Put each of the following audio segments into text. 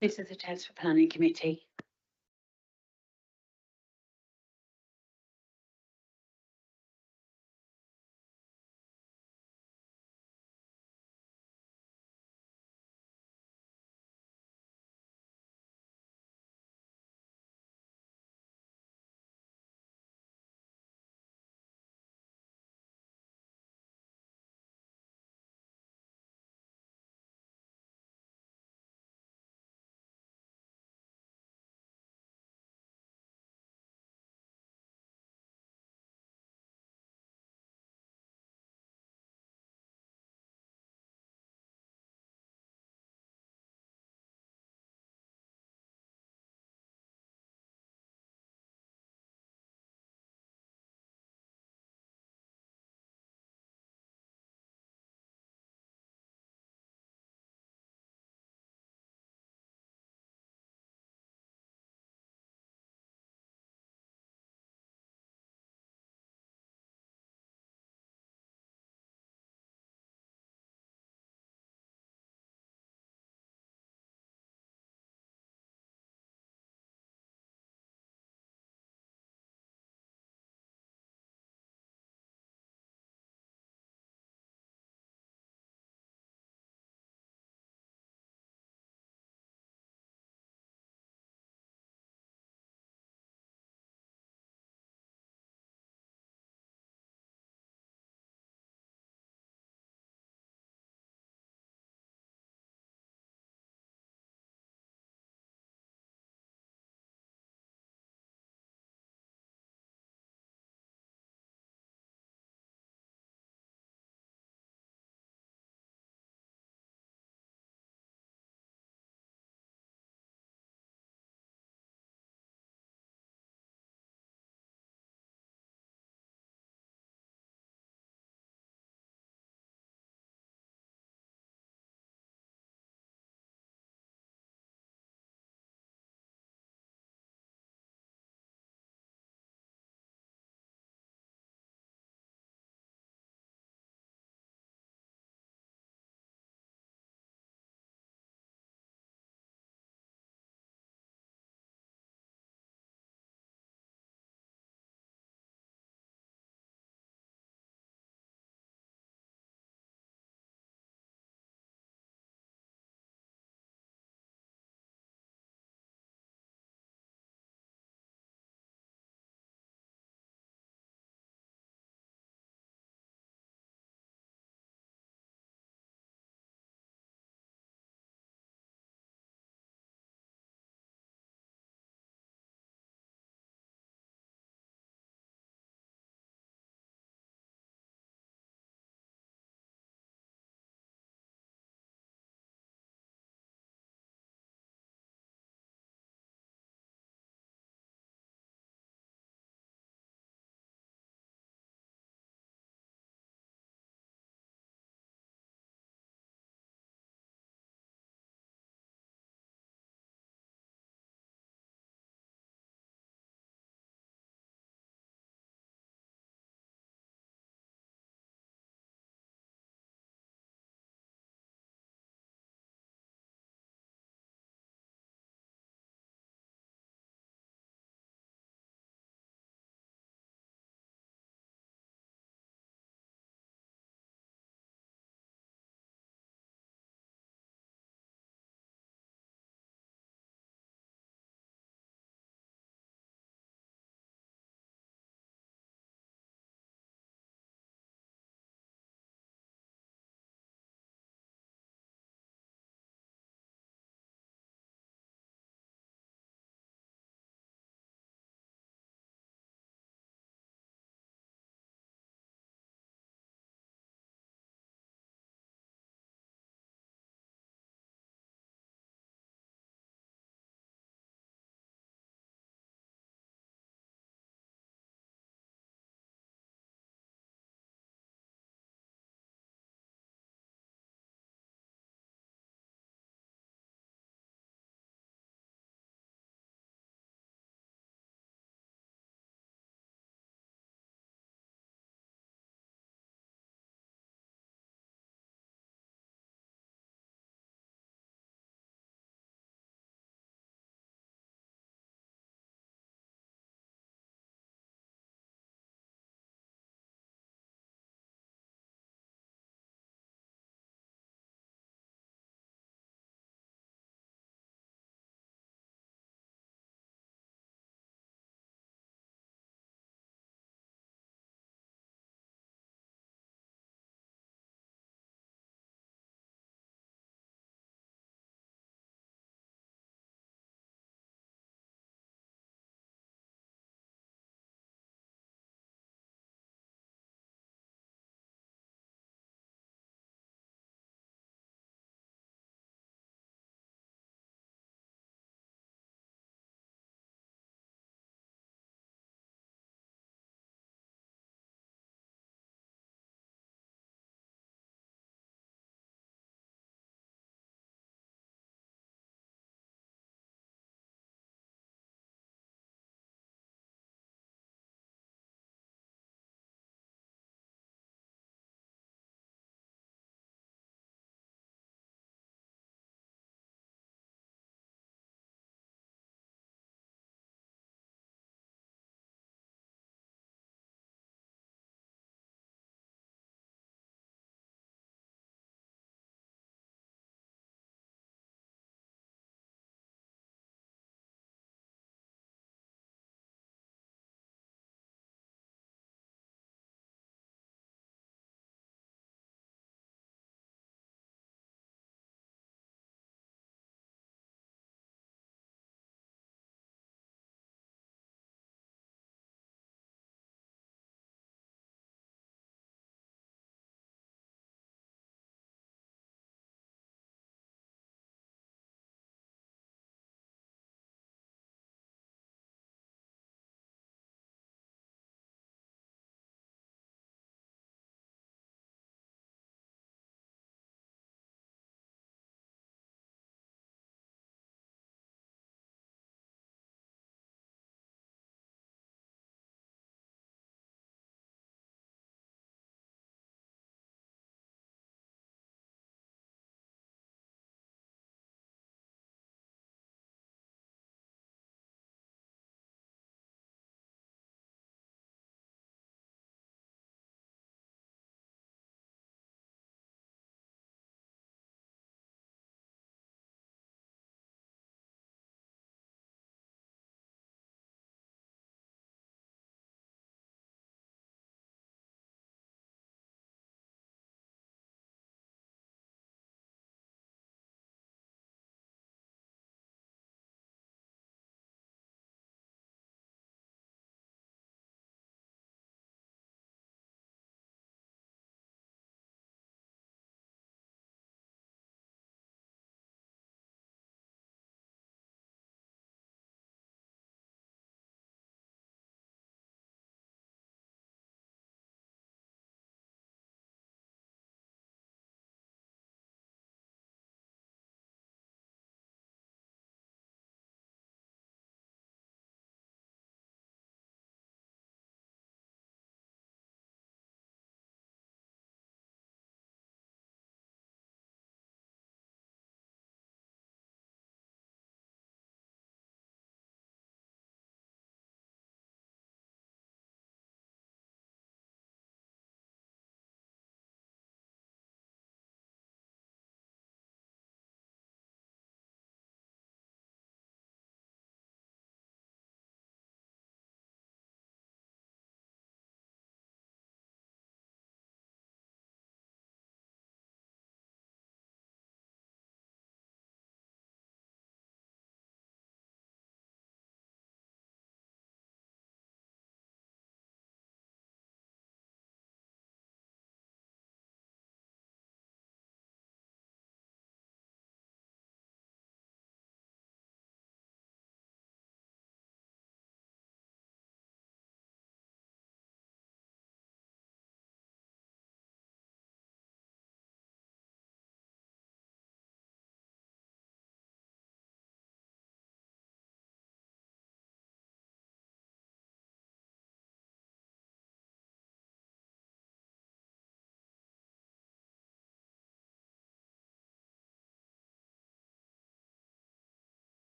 This is a test for planning committee.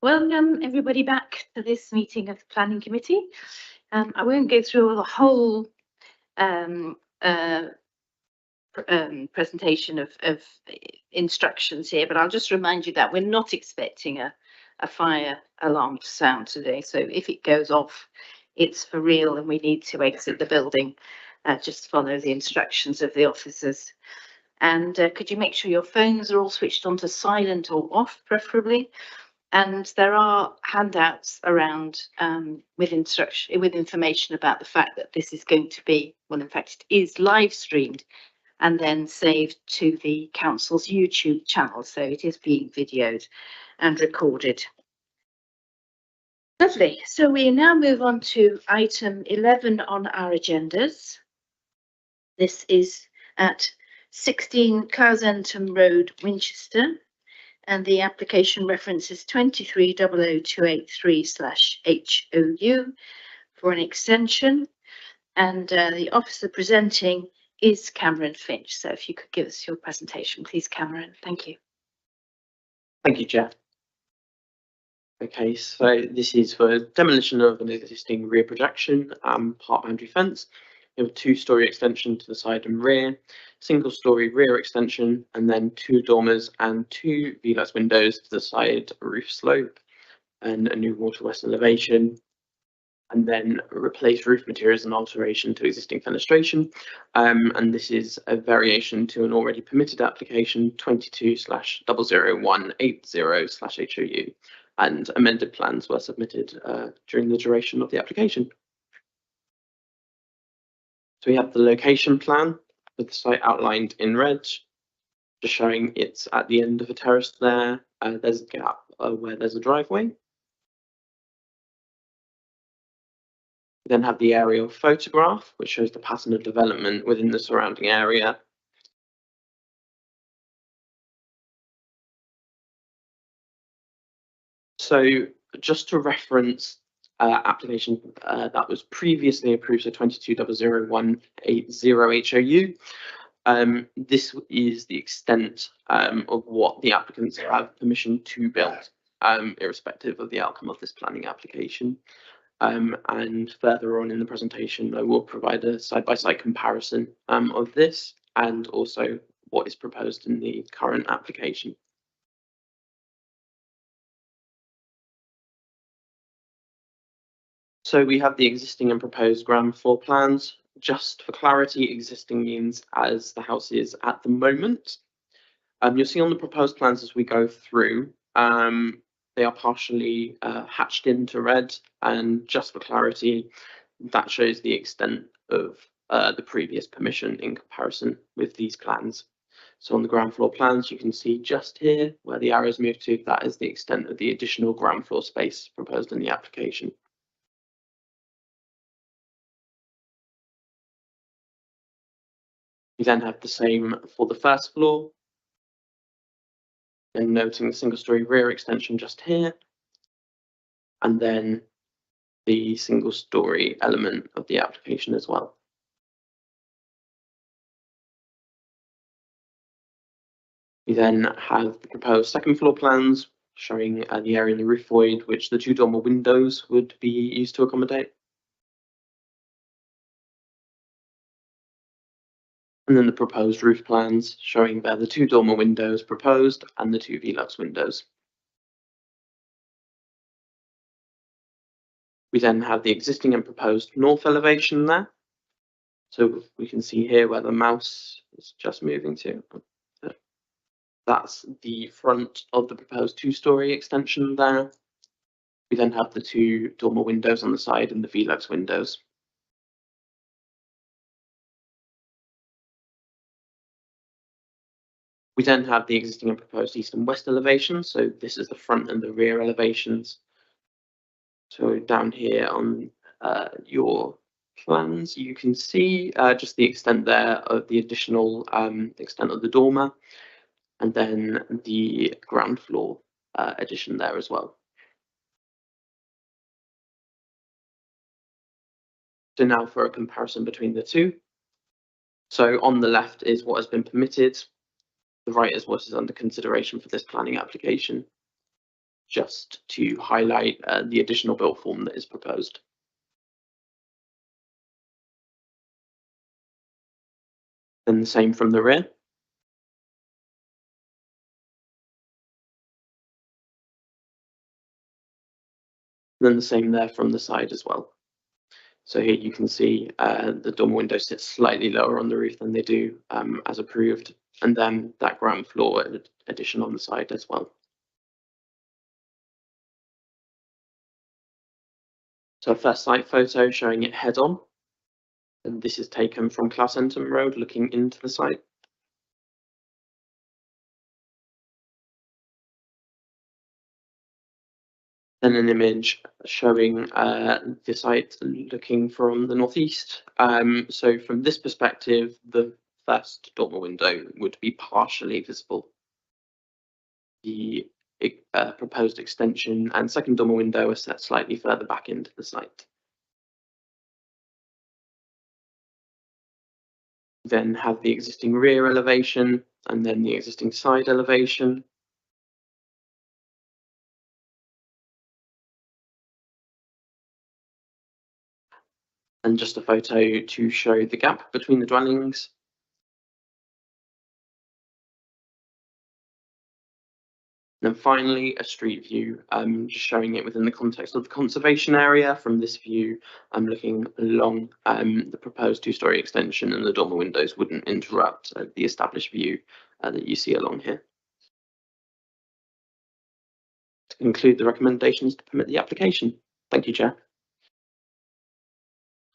Welcome everybody back to this meeting of the Planning Committee. I won't go through the whole presentation of instructions here, but I'll just remind you that we're not expecting a fire alarm to sound today. So if it goes off, it's for real and we need to exit the building. Just follow the instructions of the officers. And could you make sure your phones are all switched on to silent or off, preferably? And there are handouts around with information about the fact that this is going to be, well, in fact, it is live streamed and then saved to the council's YouTube channel. So it is being videoed and recorded. Lovely. So we now move on to item 11 on our agendas. This is at 16 Clausentham Road, Winchester, and the application reference is 2300283/HOU for an extension. And the officer presenting is Cameron Finch. So if you could give us your presentation, please, Cameron. Thank you. Thank you, Jeff. Okay, so this is for demolition of an existing rear projection part boundary fence. We have a 2-storey extension to the side and rear, single-storey rear extension, and then 2 dormers and 2 V-Lux windows to the side roof slope, and a new water west elevation, and then replace roof materials and alteration to existing fenestration. And this is a variation to an already permitted application 22/00180/HOU, and amended plans were submitted during the duration of the application. So we have the location plan with the site outlined in red, just showing it's at the end of a terrace there. There's a gap where there's a driveway. We then have the aerial photograph, which shows the pattern of development within the surrounding area. So just to reference application that was previously approved, so 22/00180/HOU, this is the extent of what the applicants have permission to build, irrespective of the outcome of this planning application. And further on in the presentation, I will provide a side-by-side comparison of this and also what is proposed in the current application. So we have the existing and proposed ground floor plans. Just for clarity, existing means as the house is at the moment. You'll see on the proposed plans as we go through, they are partially hatched into red, and just for clarity, that shows the extent of the previous permission in comparison with these plans. So on the ground floor plans, you can see just here where the arrows move to, that is the extent of the additional ground floor space proposed in the application. We then have the same for the first floor, then noting the single-storey rear extension just here, and then the single-storey element of the application as well. We then have the proposed second floor plans showing the area in the roof void, which the 2 dormer windows would be used to accommodate. And then the proposed roof plans showing there the 2 dormer windows proposed and the 2 V-Lux windows. We then have the existing and proposed north elevation there. So we can see here where the mouse is just moving to. That's the front of the proposed 2-storey extension there. We then have the 2 dormer windows on the side and the V-Lux windows. We then have the existing and proposed east and west elevations. So this is the front and the rear elevations. So down here on your plans, you can see just the extent there of the additional extent of the dormer, and then the ground floor addition there as well. So now for a comparison between the two. So on the left is what has been permitted. The right is what is under consideration for this planning application. just to highlight the additional built form that is proposed. Then the same from the rear. Then the same there from the side as well. So here you can see the dormer windows sit slightly lower on the roof than they do as approved, and then that ground floor addition on the side as well. So a first site photo showing it head on, and this is taken from Clausentum Road looking into the site. Then an image showing the site looking from the northeast. So from this perspective, the first dormer window would be partially visible. The proposed extension and second dormer window are set slightly further back into the site. Then have the existing rear elevation and then the existing side elevation. And just a photo to show the gap between the dwellings. And then finally, a street view, just showing it within the context of the conservation area. From this view, I'm looking along the proposed two-storey extension, and the dormer windows wouldn't interrupt the established view that you see along here. To conclude the recommendations to permit the application. Thank you, Chair.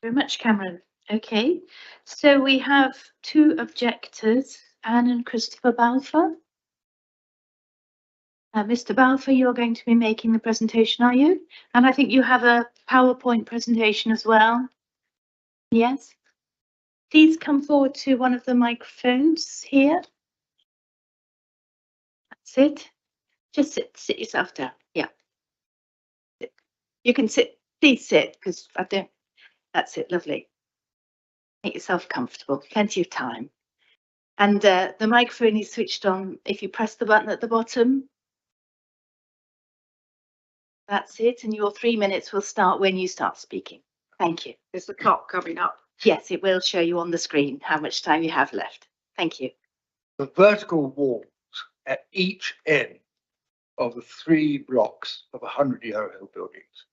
Very much, Cameron. Okay, so we have two objectors, Anne and Christopher Balfour. Mr. Balfour, you're going to be making the presentation, are you? And I think you have a PowerPoint presentation as well. Yes. Please come forward to one of the microphones here. That's it. Just sit yourself down. Yeah. You can sit. Please sit, because I don't. That's it. Lovely. Make yourself comfortable. Plenty of time. And the microphone is switched on. If you press the button at the bottom. That's it, and your 3 minutes will start when you start speaking. Thank you. Is the clock coming up? Yes, it will show you on the screen how much time you have left. Thank you. The vertical walls at each end of the 3 blocks of 100-year-old buildings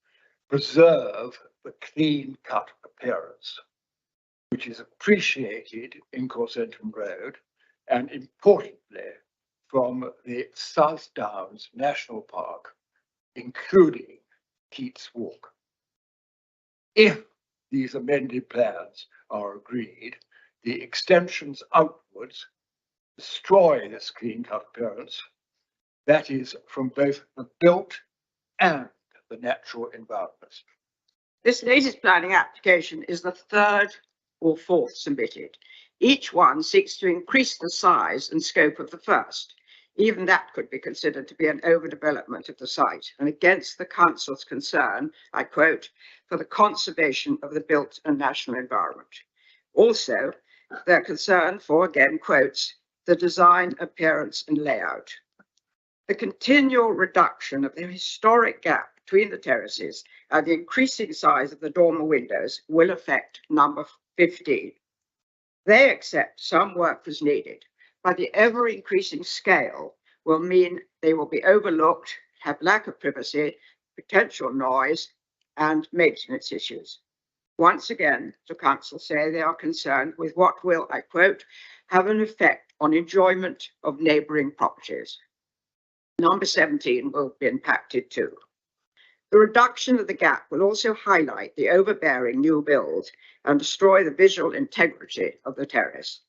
preserve the clean-cut appearance, which is appreciated in Clausentum Road and importantly from the South Downs National Park, including Keats Walk. If these amended plans are agreed, the extensions outwards destroy this clean-cut appearance, that is, from both the built and the natural environments. This latest planning application is the 3rd or 4th submitted. Each one seeks to increase the size and scope of the first. Even that could be considered to be an overdevelopment of the site and against the council's concern, I quote, for the conservation of the built and national environment. Also, their concern for, again, quotes, the design, appearance and layout. The continual reduction of the historic gap between the terraces and the increasing size of the dormer windows will affect number 15. They accept some work was needed, but the ever-increasing scale will mean they will be overlooked, have lack of privacy, potential noise, and maintenance issues. Once again, the council say they are concerned with what will, I quote, have an effect on enjoyment of neighbouring properties. Number 17 will be impacted too. The reduction of the gap will also highlight the overbearing new build and destroy the visual integrity of the terrace.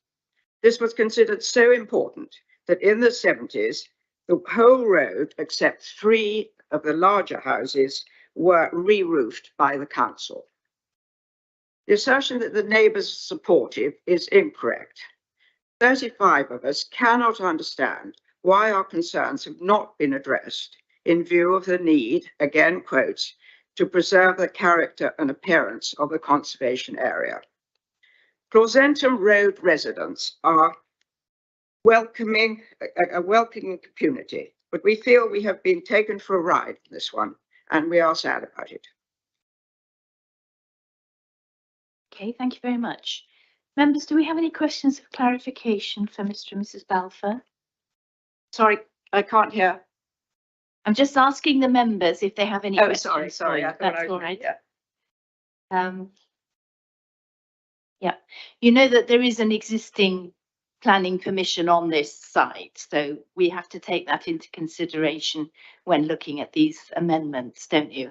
This was considered so important that in the 70s, the whole road, except 3 of the larger houses, were re-roofed by the council. The assertion that the neighbours are supportive is incorrect. 35 of us cannot understand why our concerns have not been addressed in view of the need, again quotes, to preserve the character and appearance of the conservation area. Clausentum Road residents are a welcoming community. But we feel we have been taken for a ride in this one, and we are sad about it. Okay, thank you very much. Members, do we have any questions of clarification for Mr. and Mrs. Balfour? Sorry, I can't hear. I'm just asking the members if they have any Oh, questions. sorry. for I you. thought I That's was, all right. yeah. Yeah, you know that there is an existing planning permission on this site, so we have to take that into consideration when looking at these amendments, don't you?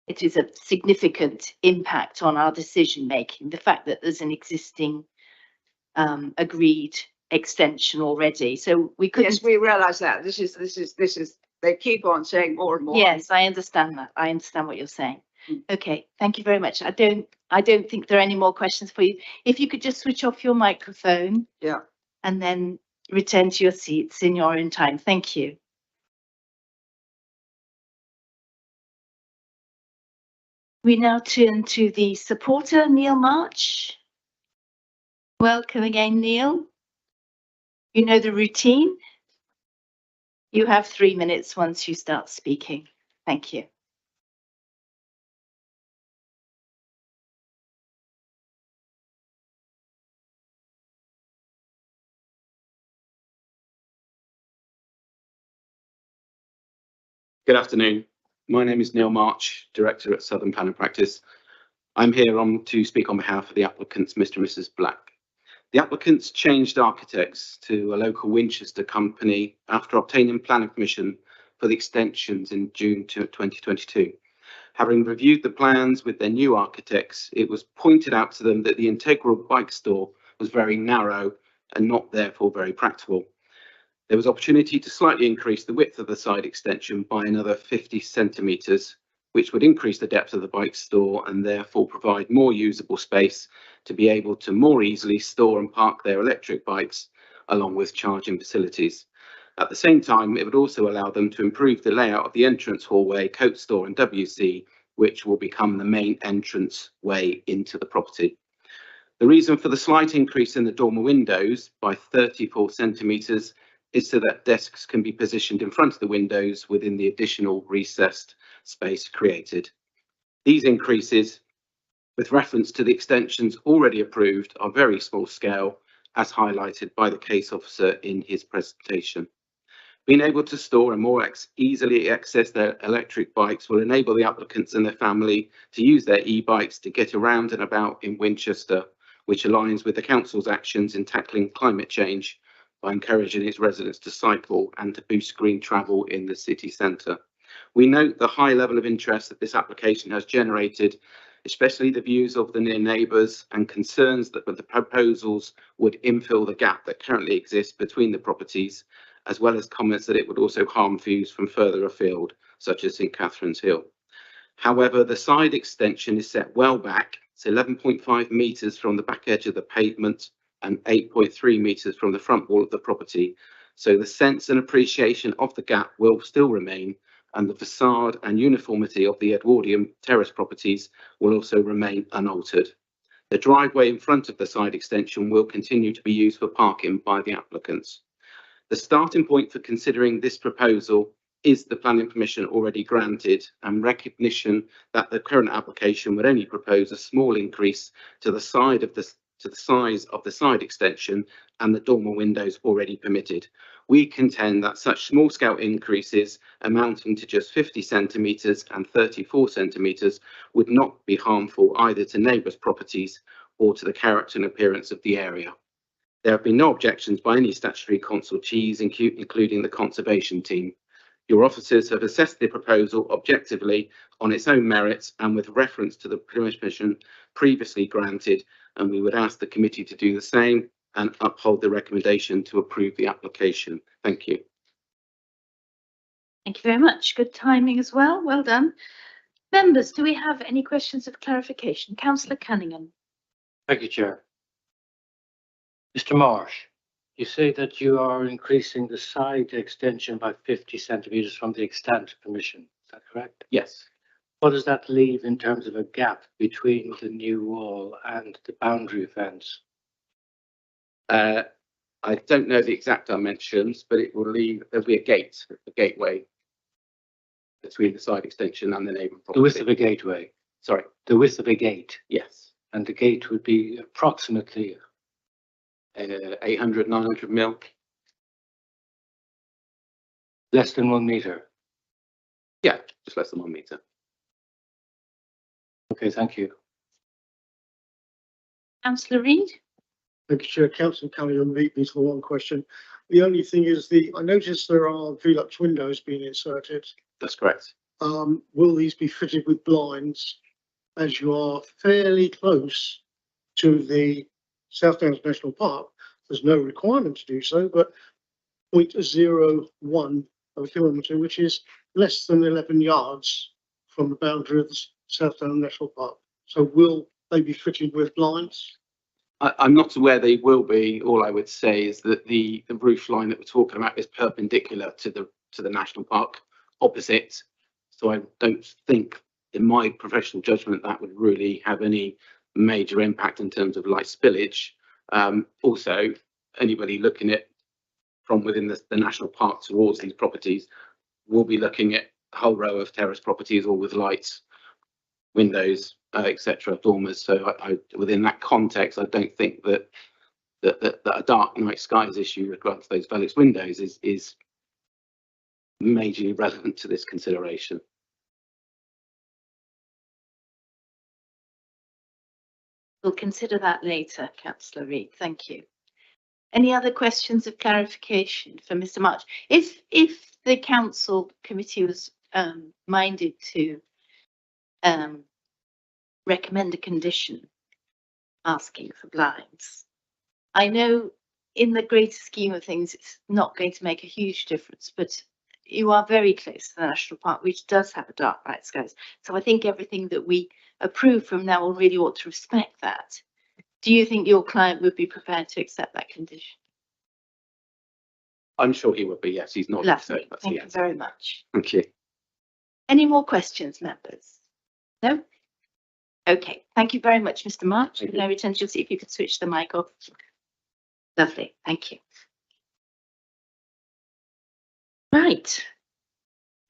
It is a significant impact on our decision making, the fact that there's an existing agreed extension already, so we couldn't. Yes, we realise that. This is, they keep on saying more and more. Yes, I understand that. I understand what you're saying. Mm. Okay, thank you very much. I don't think there are any more questions for you. If you could just switch off your microphone. Yeah. And then return to your seats in your own time. Thank you. We now turn to the supporter, Neil March. Welcome again, Neil. You know the routine. You have 3 minutes once you start speaking. Thank you. Good afternoon. My name is Neil March, Director at Southern Planning Practice. I'm here to speak on behalf of the applicants, Mr. and Mrs. Black. The applicants changed architects to a local Winchester company after obtaining planning permission for the extensions in June 2022. Having reviewed the plans with their new architects, it was pointed out to them that the integral bike store was very narrow and not therefore very practical. There was opportunity to slightly increase the width of the side extension by another 50 centimetres, which would increase the depth of the bike store and therefore provide more usable space to be able to more easily store and park their electric bikes, along with charging facilities. At the same time, it would also allow them to improve the layout of the entrance hallway, coat store and WC, which will become the main entrance way into the property. The reason for the slight increase in the dormer windows by 34 centimetres is so that desks can be positioned in front of the windows within the additional recessed space created. These increases, with reference to the extensions already approved, are very small scale, as highlighted by the case officer in his presentation. Being able to store and more easily access their electric bikes will enable the applicants and their family to use their e-bikes to get around and about in Winchester, which aligns with the council's actions in tackling climate change by encouraging its residents to cycle and to boost green travel in the city centre. We note the high level of interest that this application has generated, especially the views of the near neighbours and concerns that the proposals would infill the gap that currently exists between the properties, as well as comments that it would also harm views from further afield, such as St Catherine's Hill. However, the side extension is set well back, it's 11.5 metres from the back edge of the pavement and 8.3 metres from the front wall of the property. So the sense and appreciation of the gap will still remain, and the facade and uniformity of the Edwardian terrace properties will also remain unaltered. The driveway in front of the side extension will continue to be used for parking by the applicants. The starting point for considering this proposal is the planning permission already granted and recognition that the current application would only propose a small increase to the size of the side extension and the dormer windows already permitted. We contend that such small scale increases amounting to just 50 centimetres and 34 centimetres would not be harmful either to neighbours' properties or to the character and appearance of the area. There have been no objections by any statutory consultees, including the conservation team. Your officers have assessed the proposal objectively on its own merits and with reference to the permission previously granted, and we would ask the committee to do the same and uphold the recommendation to approve the application. Thank you. Thank you very much. Good timing as well. Well done. Members, do we have any questions of clarification? Councillor Cunningham. Thank you, Chair. Mr. Marsh, you say that you are increasing the side extension by 50 centimetres from the extent permission. Is that correct? Yes. What does that leave in terms of a gap between the new wall and the boundary fence? I don't know the exact dimensions, but it will leave, there'll be a gateway between the side extension and the neighbouring property. The width of a gateway, Sorry, the width of a gate, yes, and the gate would be approximately 800, 900 mil. less than 1 meter. Yeah, just less than 1 meter. Okay, thank you. Councillor Reid? Thank you, Chair. Councillor Callaghan beat me for one question. The only thing is I noticed there are Velux windows being inserted. That's correct. Will these be fitted with blinds as you are fairly close to the South Downs National Park? There's no requirement to do so, but 0.01 of a kilometre, which is less than 11 yards from the boundary of the South Downs National Park. So will they be fitted with blinds? I'm not aware they will be. All I would say is that the roof line that we're talking about is perpendicular to the national park opposite. So I don't think, in my professional judgment, that would really have any major impact in terms of light spillage. Also, anybody looking at from within the national park towards these properties will be looking at a whole row of terrace properties, all with lights, windows, etc., dormers. So I within that context, I don't think that a dark night skies issue with regards to those Velux windows is majorly relevant to this consideration. We'll consider that later, Councillor Reid. Thank you. Any other questions of clarification for Mr. March? If the council committee was minded to recommend a condition asking for blinds, I know in the greater scheme of things it's not going to make a huge difference, but you are very close to the national park, which does have a dark night skies. So I think everything that we approve from now on really ought to respect that. Do you think your client would be prepared to accept that condition? I'm sure he would be. Yes, he's not. Lovely. Thank you very much. Thank you. Any more questions, members? No? Okay. Thank you very much, Mr. March. Thank you. Now return to see if you could switch the mic off. Lovely. Thank you. Right.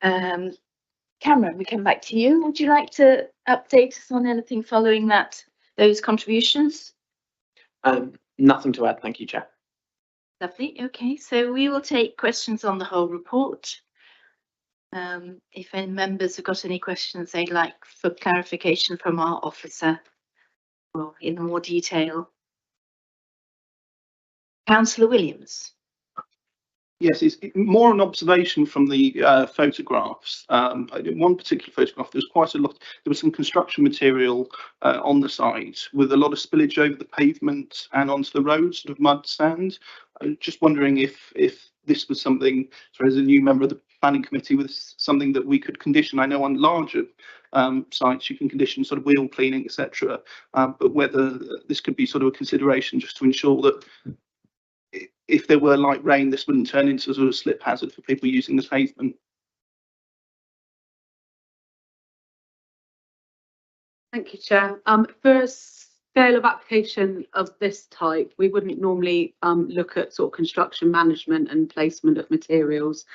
Cameron, we come back to you. Would you like to update us on anything following those contributions? Nothing to add. Thank you, Chair. Lovely. Okay, so we will take questions on the whole report. If any members have got any questions they'd like for clarification from our officer or in more detail. Councillor Williams. Yes, it's more an observation from the photographs. One particular photograph, there's quite a lot. There was some construction material on the site with a lot of spillage over the pavement and onto the road, sort of mud, sand. Just wondering if this was something, so as a new member of the planning committee, was something that we could condition. I know on larger sites you can condition sort of wheel cleaning, etc. But whether this could be sort of a consideration just to ensure that if there were light rain, this wouldn't turn into sort of a slip hazard for people using the pavement. Thank you, Chair. For a scale of application of this type, we wouldn't normally look at sort of construction management and placement of materials.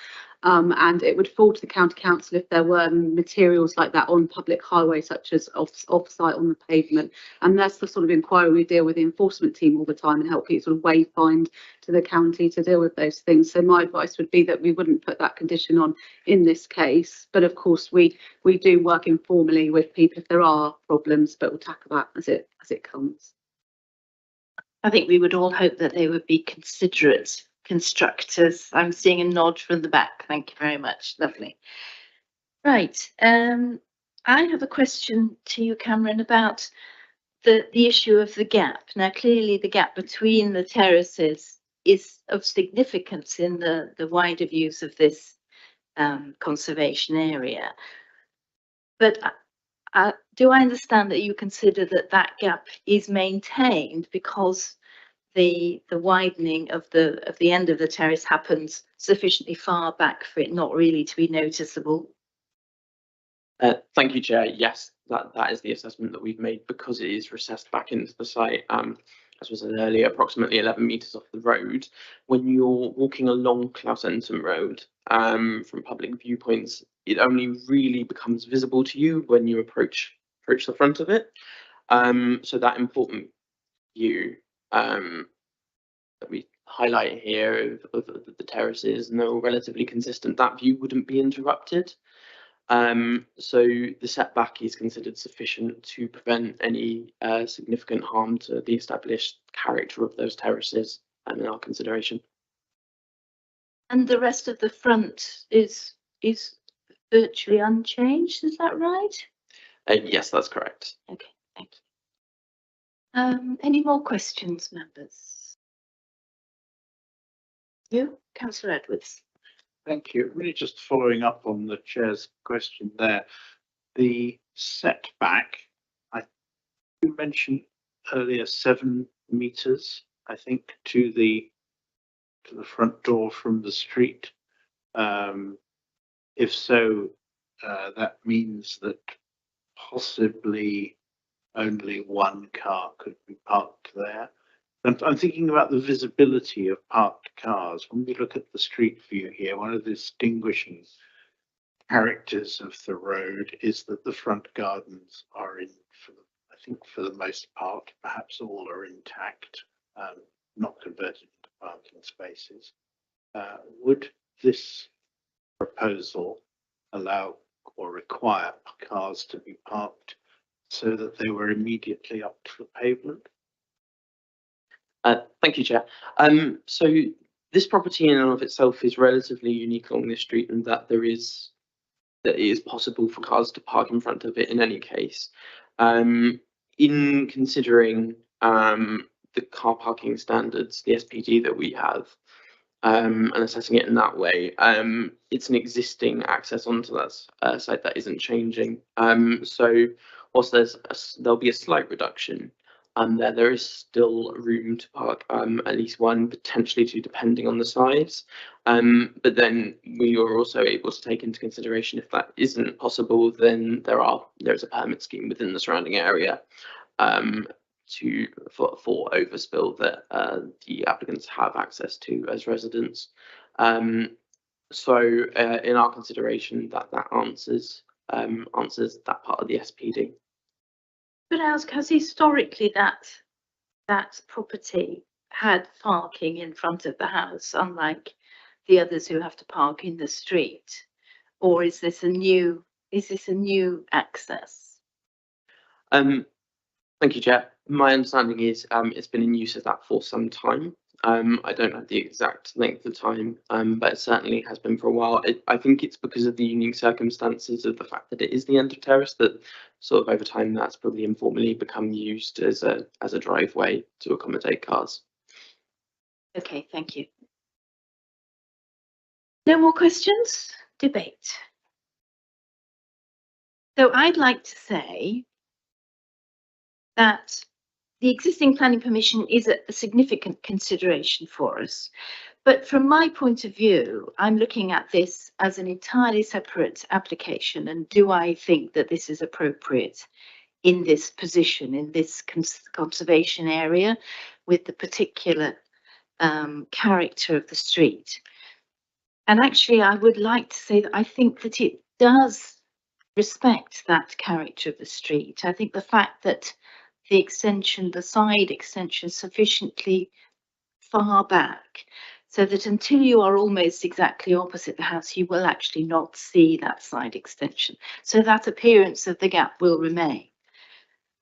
And it would fall to the county council if there were materials like that on public highways, such as off-site on the pavement. And that's the sort of inquiry we deal with the enforcement team all the time and help people sort of wayfind to the county to deal with those things. So my advice would be that we wouldn't put that condition on in this case. But of course, we do work informally with people if there are problems, but we'll tackle that as it comes. I think we would all hope that they would be considerate constructors. I'm seeing a nod from the back. Thank you very much. Lovely. Right. I have a question to you, Cameron, about the issue of the gap. Now, clearly the gap between the terraces is of significance in the wider views of this conservation area. But do I understand that you consider that gap is maintained because the widening of the end of the terrace happens sufficiently far back for it not really to be noticeable? Thank you, Chair. Yes, that is the assessment that we've made because it is recessed back into the site. as was said earlier, approximately 11 metres off the road. When you're walking along Clousenton Road, from public viewpoints, it only really becomes visible to you when you approach the front of it. So that important view that we highlight here of the terraces, and they're all relatively consistent, that view wouldn't be interrupted. So the setback is considered sufficient to prevent any significant harm to the established character of those terraces, in our consideration. And the rest of the front is virtually unchanged, is that right? Yes, that's correct. Okay, thank you. Any more questions, members? You, Councillor Edwards. Thank you. Really just following up on the chair's question there. The setback, you mentioned earlier 7 metres, I think, to the front door from the street. If so, that means that possibly only one car could be parked there. And I'm thinking about the visibility of parked cars. When we look at the street view here, one of the distinguishing characters of the road is that the front gardens are I think for the most part, perhaps all are intact, not converted into parking spaces. Would this proposal allow or require cars to be parked so that they were immediately up to the pavement? Thank you, Chair. So this property in and of itself is relatively unique along this street, in that it is possible for cars to park in front of it in any case. In considering the car parking standards, the SPD that we have, and assessing it in that way, it's an existing access onto that site that isn't changing. So whilst there'll be a slight reduction, there is still room to park at least one, potentially two, depending on the size. But then we are also able to take into consideration, if that isn't possible, then there's a permit scheme within the surrounding area for overspill that the applicants have access to as residents. So in our consideration, that answers that part of the SPD. But ask, has historically that property had parking in front of the house, unlike the others who have to park in the street? Or is this a new access? Thank you, Chair. My understanding is it's been in use as that for some time. I don't have the exact length of time, but it certainly has been for a while. I think it's because of the unique circumstances of the fact that it is the end of terrace that sort of over time that's probably informally become used as a driveway to accommodate cars. Okay, thank you. No more questions? Debate. So I'd like to say that the existing planning permission is a significant consideration for us. But from my point of view, I'm looking at this as an entirely separate application. And do I think that this is appropriate in this position, in this conservation area, with the particular character of the street? And actually, I would like to say that I think that it does respect that character of the street. I think the fact that the side extension sufficiently far back, so that until you are almost exactly opposite the house, you will actually not see that side extension. So that appearance of the gap will remain.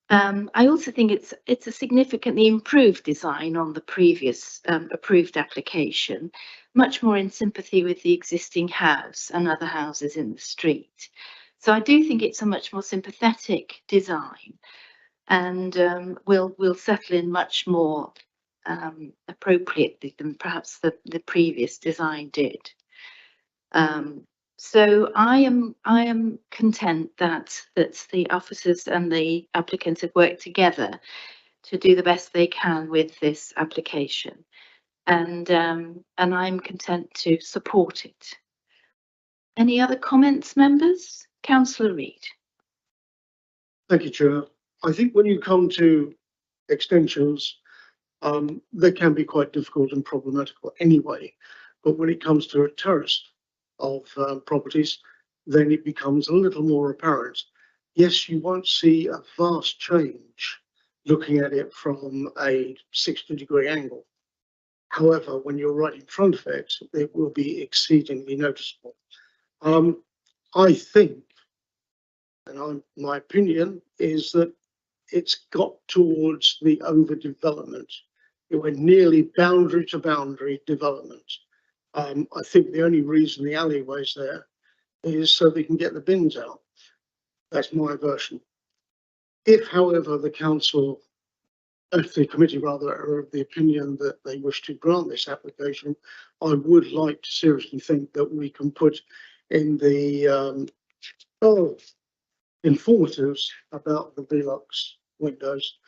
I also think it's a significantly improved design on the previous approved application, much more in sympathy with the existing house and other houses in the street. So I do think it's a much more sympathetic design, and will settle in much more appropriately than perhaps the previous design did. So I am content that the officers and the applicants have worked together to do the best they can with this application, and I'm content to support it. Any other comments, members? Councillor Reid. Thank you, Chair. I think when you come to extensions, they can be quite difficult and problematical anyway. But when it comes to a terrace of properties, then it becomes a little more apparent. Yes, you won't see a vast change looking at it from a 60-degree angle. However, when you're right in front of it, it will be exceedingly noticeable. I think, and my opinion is that it's got towards the overdevelopment. We're nearly boundary to boundary development. I think the only reason the alleyway's there is so they can get the bins out. That's my version. If, however, the committee rather, are of the opinion that they wish to grant this application, I would like to seriously think that we can put in the informatives about the Velux windows.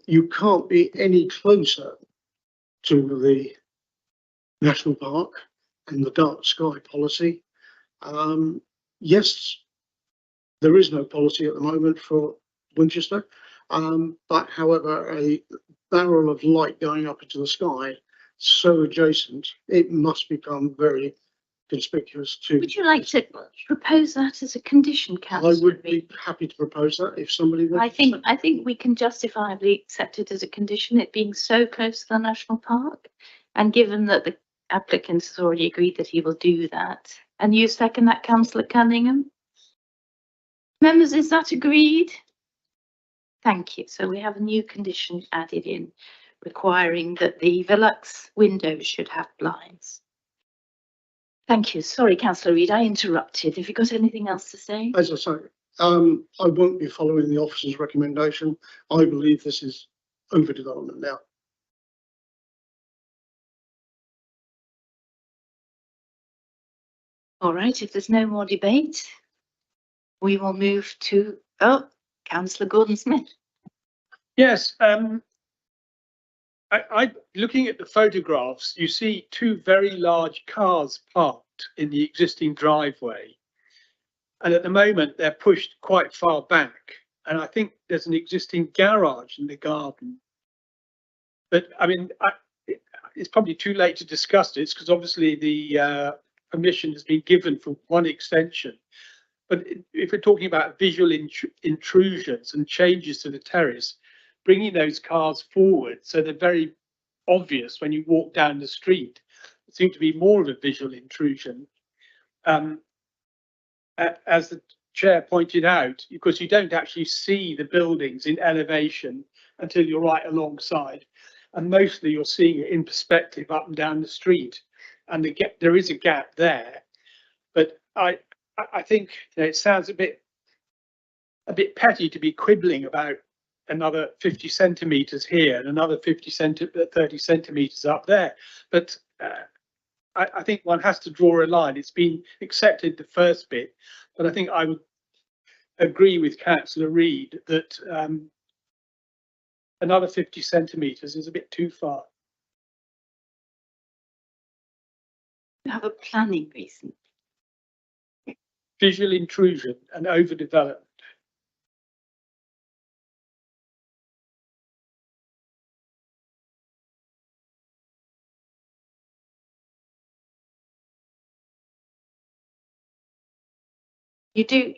You can't be any closer to the national park and the dark sky policy. Yes, there is no policy at the moment for Winchester, but however, a barrel of light going up into the sky so adjacent, it must become very conspicuous to. Would you like to propose that as a condition, I councillor? would be happy to propose that if somebody would. I think we can justifiably accept it as a condition, it being so close to the national park, and given that the applicant has already agreed that he will do that. And you second that, councillor Cunningham? Members, is that agreed? Thank you. So we have a new condition added in requiring that the Velux windows should have blinds. Thank you. Sorry, councillor Reid, I interrupted. Have you got anything else to say? As I say, I won't be following the officer's recommendation. I believe this is overdevelopment now. All right, if there's no more debate, we will move to, councillor Gordon-Smith. Yes, looking at the photographs, you see two very large cars parked in the existing driveway. And at the moment, they're pushed quite far back. And I think there's an existing garage in the garden. But I mean, it's probably too late to discuss this because obviously the permission has been given for one extension. But if we're talking about visual intrusions and changes to the terrace, bringing those cars forward so they're very obvious when you walk down the street, it seems to be more of a visual intrusion. As the chair pointed out, because you don't actually see the buildings in elevation until you're right alongside, and mostly you're seeing it in perspective up and down the street, and there is a gap there. But I think it sounds a bit petty to be quibbling about another 50 centimetres here and another 30 centimetres up there. But I think one has to draw a line. It's been accepted, the first bit, but I think I would agree with councillor Reid that another 50 centimetres is a bit too far. You have a planning reason. Visual intrusion and overdevelopment. You do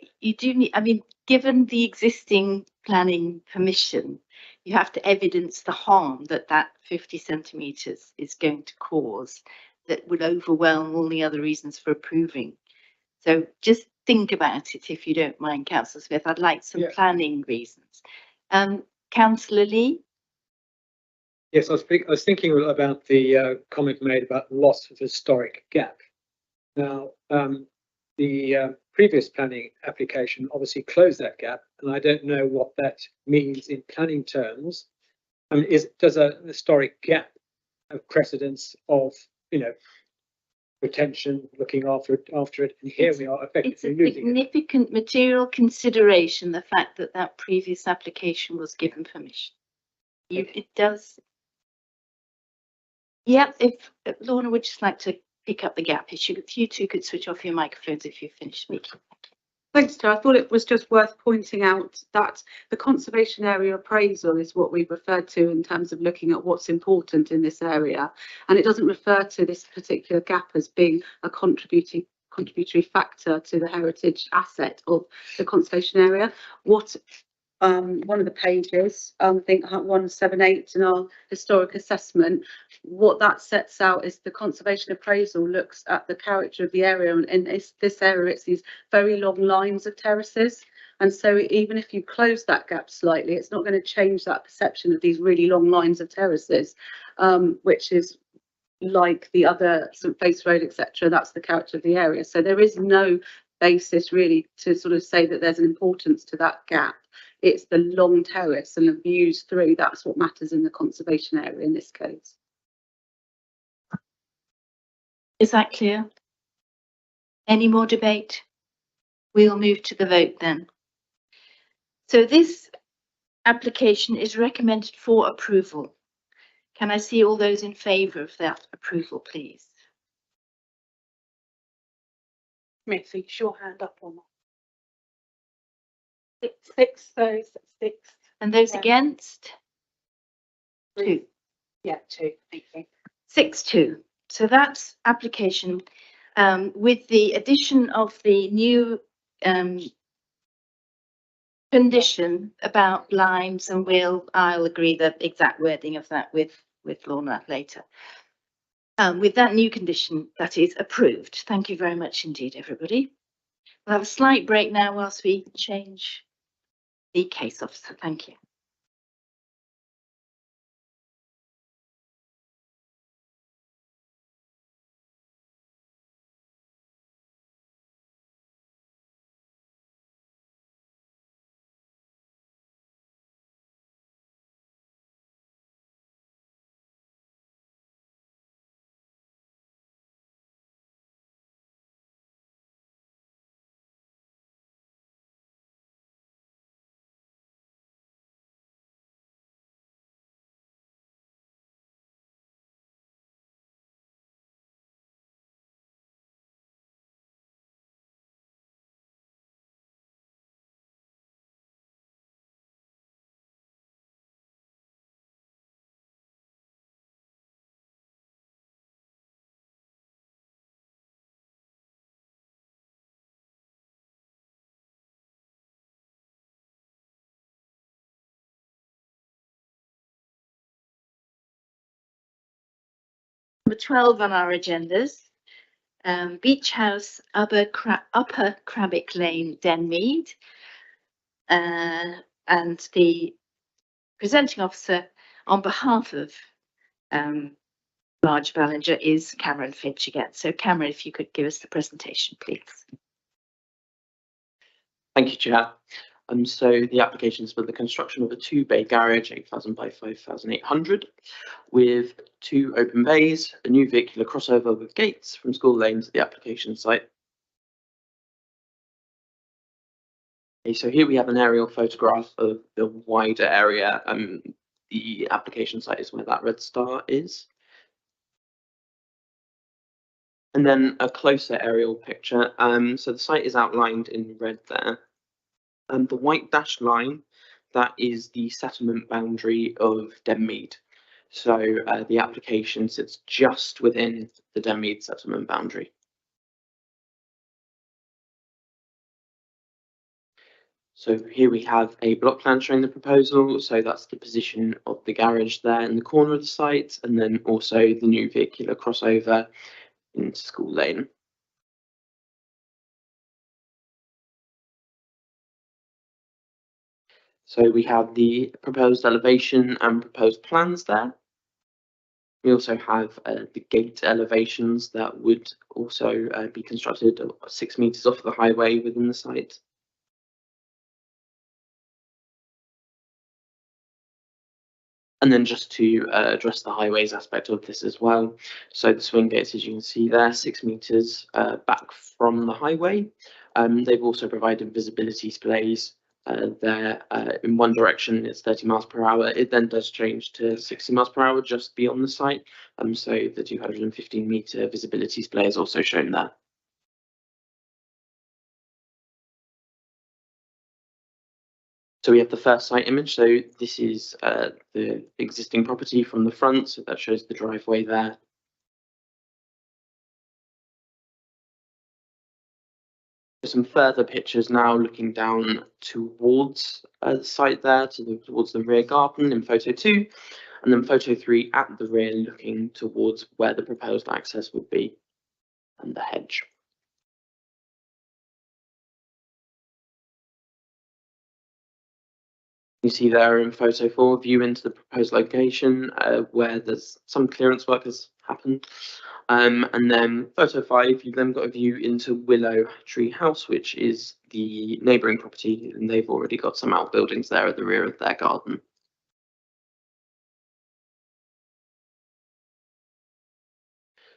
need, I mean, given the existing planning permission, you have to evidence the harm that 50 centimetres is going to cause that would overwhelm all the other reasons for approving. So just think about it if you don't mind, councillor Smith. I'd like some planning reasons. Councillor Lee? Yes, I was thinking about the comment made about loss of historic gap. Now, the previous planning application obviously closed that gap, and I don't know what that means in planning terms. I mean, does a historic gap have precedence of, retention, looking after it, and here we are effectively losing it. It's a significant material consideration, the fact that previous application was given permission. It does. Yeah, if Lorna would just like to pick up the gap issue, if you two could switch off your microphones if you've finished speaking. Thanks, Chair. I thought it was just worth pointing out that the conservation area appraisal is what we've referred to in terms of looking at what's important in this area. And it doesn't refer to this particular gap as being a contributory factor to the heritage asset of the conservation area. What one of the pages, I think 178 in our historic assessment, what that sets out is the conservation appraisal looks at the character of the area, and in this area it's these very long lines of terraces, and so even if you close that gap slightly, it's not going to change that perception of these really long lines of terraces, which is like the other St Faith's Road, etc. That's the character of the area. So there is no basis really to sort of say that there's an importance to that gap. It's the long terrace and the views through. That's what matters in the conservation area in this case. Is that clear? Any more debate? We'll move to the vote then. So this application is recommended for approval. Can I see all those in favour of that approval, please? Miss, your hand up on that. Six. And those Yeah. against? Three. 2. Yeah, 2. Thank you. 6-2. So that's application with the addition of the new condition about limes, and I'll agree the exact wording of that with Lorna later. With that new condition, that is approved. Thank you very much indeed, everybody. We'll have a slight break now whilst we change the case officer. Thank you. Number 12 on our agendas, Beach House, Upper Crabbick Lane, Denmead. And the presenting officer on behalf of Marge Ballinger is Cameron Finch again. So Cameron, if you could give us the presentation, please. Thank you, Chair. So the application is for the construction of a 2-bay garage, 8,000 by 5,800, with 2 open bays, a new vehicular crossover with gates from School Lane to the application site. Okay, so here we have an aerial photograph of the wider area. The application site is where that red star is. And then a closer aerial picture. So the site is outlined in red there. The white dashed line, that is the settlement boundary of Denmead. So the application sits just within the Denmead settlement boundary. So here we have a block plan showing the proposal. So that's the position of the garage there in the corner of the site, and then also the new vehicular crossover into School Lane. So we have the proposed elevation and proposed plans there. We also have the gate elevations that would also be constructed 6 meters off the highway within the site. And then just to address the highways aspect of this as well. So the swing gates, as you can see there, 6 meters back from the highway. They've also provided visibility displays there. In one direction, it's 30 miles per hour. It then does change to 60 miles per hour just beyond the site. So the 215 meter visibility display is also shown there. So we have the first site image. So this is the existing property from the front. So that shows the driveway there. Some further pictures now looking down towards the site there, towards the rear garden in photo 2, and then photo 3 at the rear looking towards where the proposed access would be and the hedge. You see there in photo 4 view into the proposed location where there's some clearance work has happened. And then photo 5, you've then got a view into Willow Tree House, which is the neighbouring property, and they've already got some outbuildings there at the rear of their garden.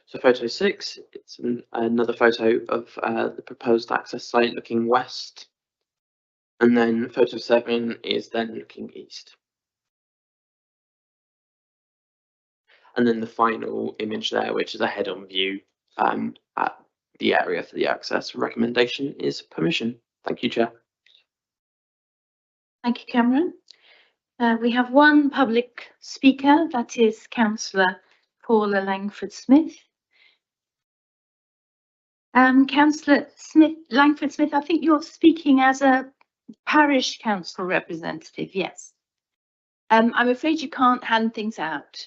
So photo 6, it's another photo of the proposed access site looking west. And then photo 7 is then looking east. And then the final image there, which is a head-on view at the area for the access. Recommendation is permission. Thank you, Chair. Thank you, Cameron. We have one public speaker, that is Councillor Paula Langford-Smith. Councillor Langford-Smith, I think you're speaking as a parish council representative, yes. I'm afraid you can't hand things out.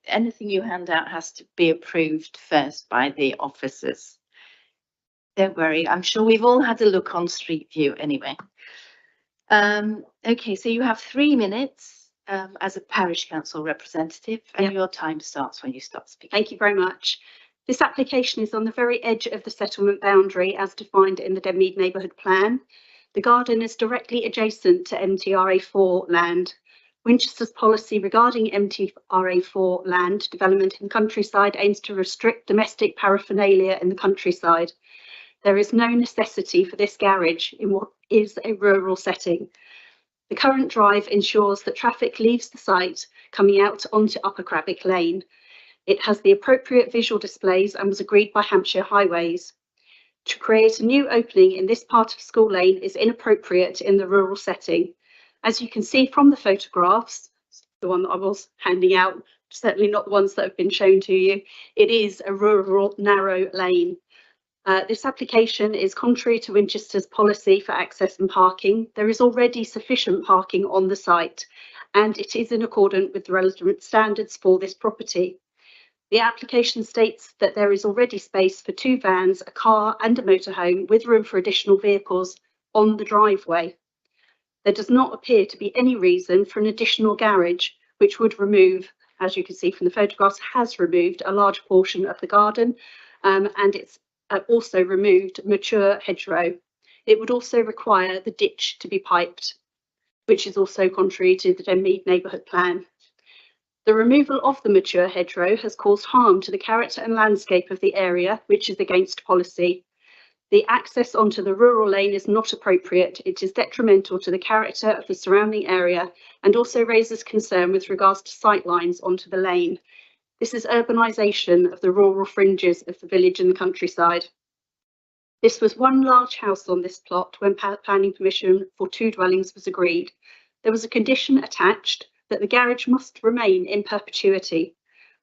Anything you hand out has to be approved first by the officers. Don't worry, I'm sure we've all had a look on Street View anyway. Okay, so you have 3 minutes as a parish council representative, and your time starts when you start speaking. Thank you very much. This application is on the very edge of the settlement boundary as defined in the Denmead Neighbourhood Plan. The garden is directly adjacent to MTRA4 land. Winchester's policy regarding MTRA4 land development in countryside aims to restrict domestic paraphernalia in the countryside. There is no necessity for this garage in what is a rural setting. The current drive ensures that traffic leaves the site coming out onto Upper Cravick Lane. It has the appropriate visual displays and was agreed by Hampshire Highways. To create a new opening in this part of School Lane is inappropriate in the rural setting. As you can see from the photographs, the one that I was handing out, certainly not the ones that have been shown to you, it is a rural narrow lane. This application is contrary to Winchester's policy for access and parking. There is already sufficient parking on the site, and it is in accordance with the relevant standards for this property. The application states that there is already space for 2 vans, a car and a motorhome with room for additional vehicles on the driveway. There does not appear to be any reason for an additional garage, which would remove, as you can see from the photographs, has removed a large portion of the garden, and it's also removed mature hedgerow. It would also require the ditch to be piped, which is also contrary to the Denmead Neighbourhood Plan. The removal of the mature hedgerow has caused harm to the character and landscape of the area, which is against policy. The access onto the rural lane is not appropriate. It is detrimental to the character of the surrounding area and also raises concern with regards to sight lines onto the lane. This is urbanisation of the rural fringes of the village and the countryside. This was one large house on this plot when planning permission for 2 dwellings was agreed. There was a condition attached that the garage must remain in perpetuity.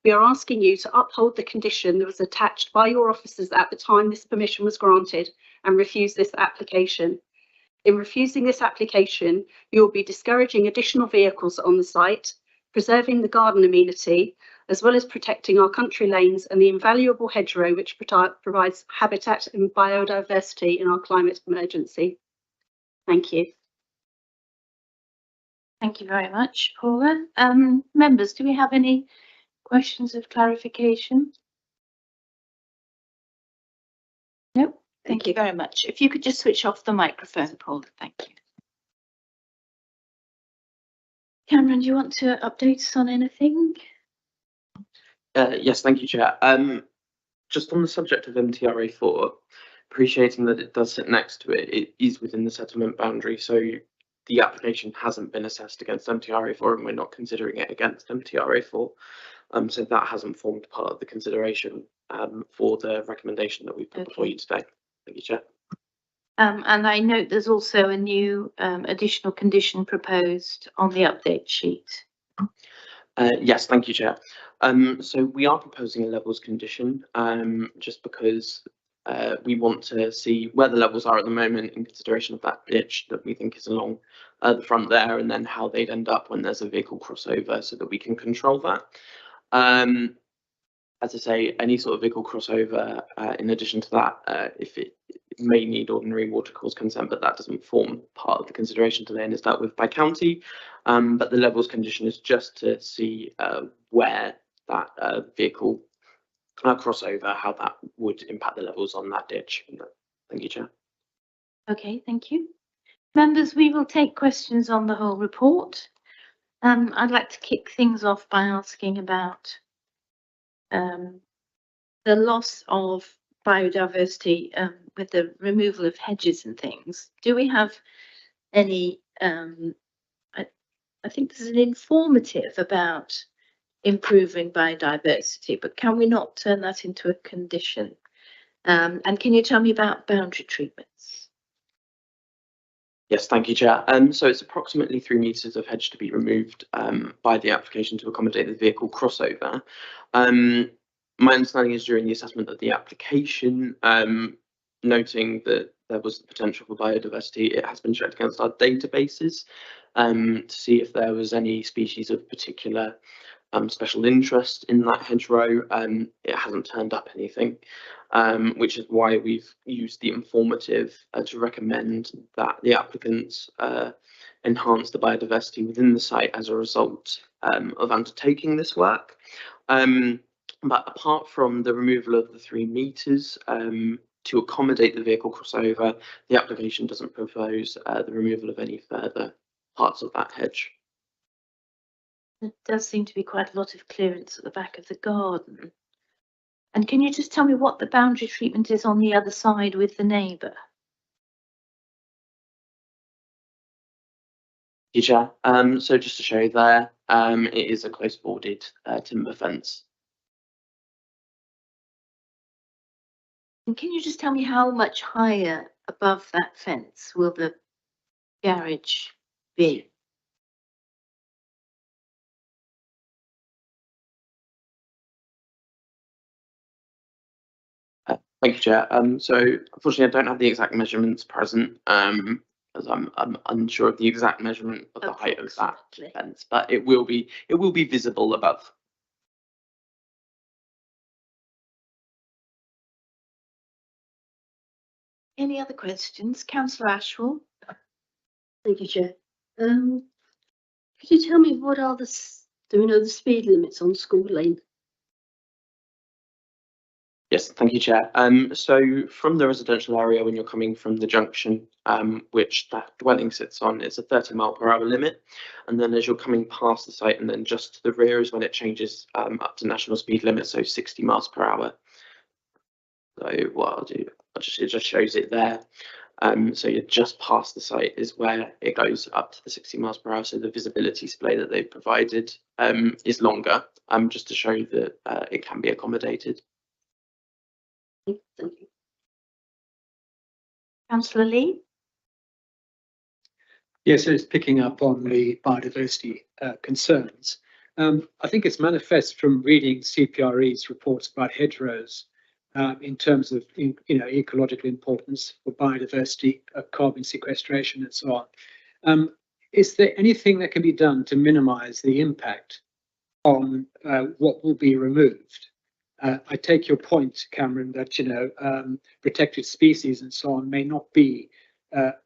We are asking you to uphold the condition that was attached by your officers at the time this permission was granted and refuse this application. In refusing this application, you will be discouraging additional vehicles on the site, preserving the garden amenity, as well as protecting our country lanes and the invaluable hedgerow which provides habitat and biodiversity in our climate emergency. Thank you. Thank you very much, Paula. Members, do we have any questions of clarification? No, thank you very much. If you could just switch off the microphone, Paula, thank you. Cameron, do you want to update us on anything? Yes, thank you, Chair. Just on the subject of MTRA4, appreciating that it does sit next to it, it is within the settlement boundary, so the application hasn't been assessed against MTRA4 and we're not considering it against MTRA4. So that hasn't formed part of the consideration. for the recommendation that we've put before you today. Thank you, Chair. And I note there's also a new additional condition proposed on the update sheet. Yes, thank you, Chair. So we are proposing a levels condition, just because we want to see where the levels are at the moment in consideration of that ditch that we think is along the front there, and then how they'd end up when there's a vehicle crossover, so that we can control that. As I say, any sort of vehicle crossover, in addition to that, if it may need ordinary watercourse consent, but that doesn't form part of the consideration today and is dealt with by county. But the levels condition is just to see where that vehicle crossover, how that would impact the levels on that ditch. Thank you, Chair. Okay, thank you. Members, we will take questions on the whole report. I'd like to kick things off by asking about the loss of biodiversity with the removal of hedges and things. Do we have any, I think there's an informative about improving biodiversity, but can we not turn that into a condition? And can you tell me about boundary treatments? Yes, thank you, Chair. So it's approximately 3 metres of hedge to be removed by the application to accommodate the vehicle crossover. My understanding is during the assessment of the application, noting that there was the potential for biodiversity, it has been checked against our databases to see if there was any species of particular special interest in that hedgerow. It hasn't turned up anything, which is why we've used the informative to recommend that the applicants enhance the biodiversity within the site as a result of undertaking this work. But apart from the removal of the 3 metres to accommodate the vehicle crossover, the application doesn't propose the removal of any further parts of that hedge. There does seem to be quite a lot of clearance at the back of the garden. And can you just tell me what the boundary treatment is on the other side with the neighbour? Chair. So just to show you there, it is a close boarded timber fence. And can you just tell me how much higher above that fence will the garage be? Thank you, Chair. So unfortunately, I don't have the exact measurements present, as I'm unsure of the exact measurement of the height of that fence, but it will be visible above. Any other questions? Councillor Ashwell? Thank you, Chair. Could you tell me what are do we know the speed limits on School Lane? Yes, thank you, Chair. So from the residential area, when you're coming from the junction, which that dwelling sits on, it's a 30 mph limit. And then as you're coming past the site and then just to the rear is when it changes up to national speed limit, so 60 mph. So what I'll do, it just shows it there. So you're just past the site is where it goes up to the 60 mph. So the visibility display that they've provided is longer, just to show that it can be accommodated. Thank you. Councillor Lee? Yes, it's picking up on the biodiversity concerns. I think it's manifest from reading CPRE's reports about hedgerows in terms of ecological importance for biodiversity, carbon sequestration, and so on. Is there anything that can be done to minimise the impact on what will be removed? I take your point, Cameron, that protected species and so on may not be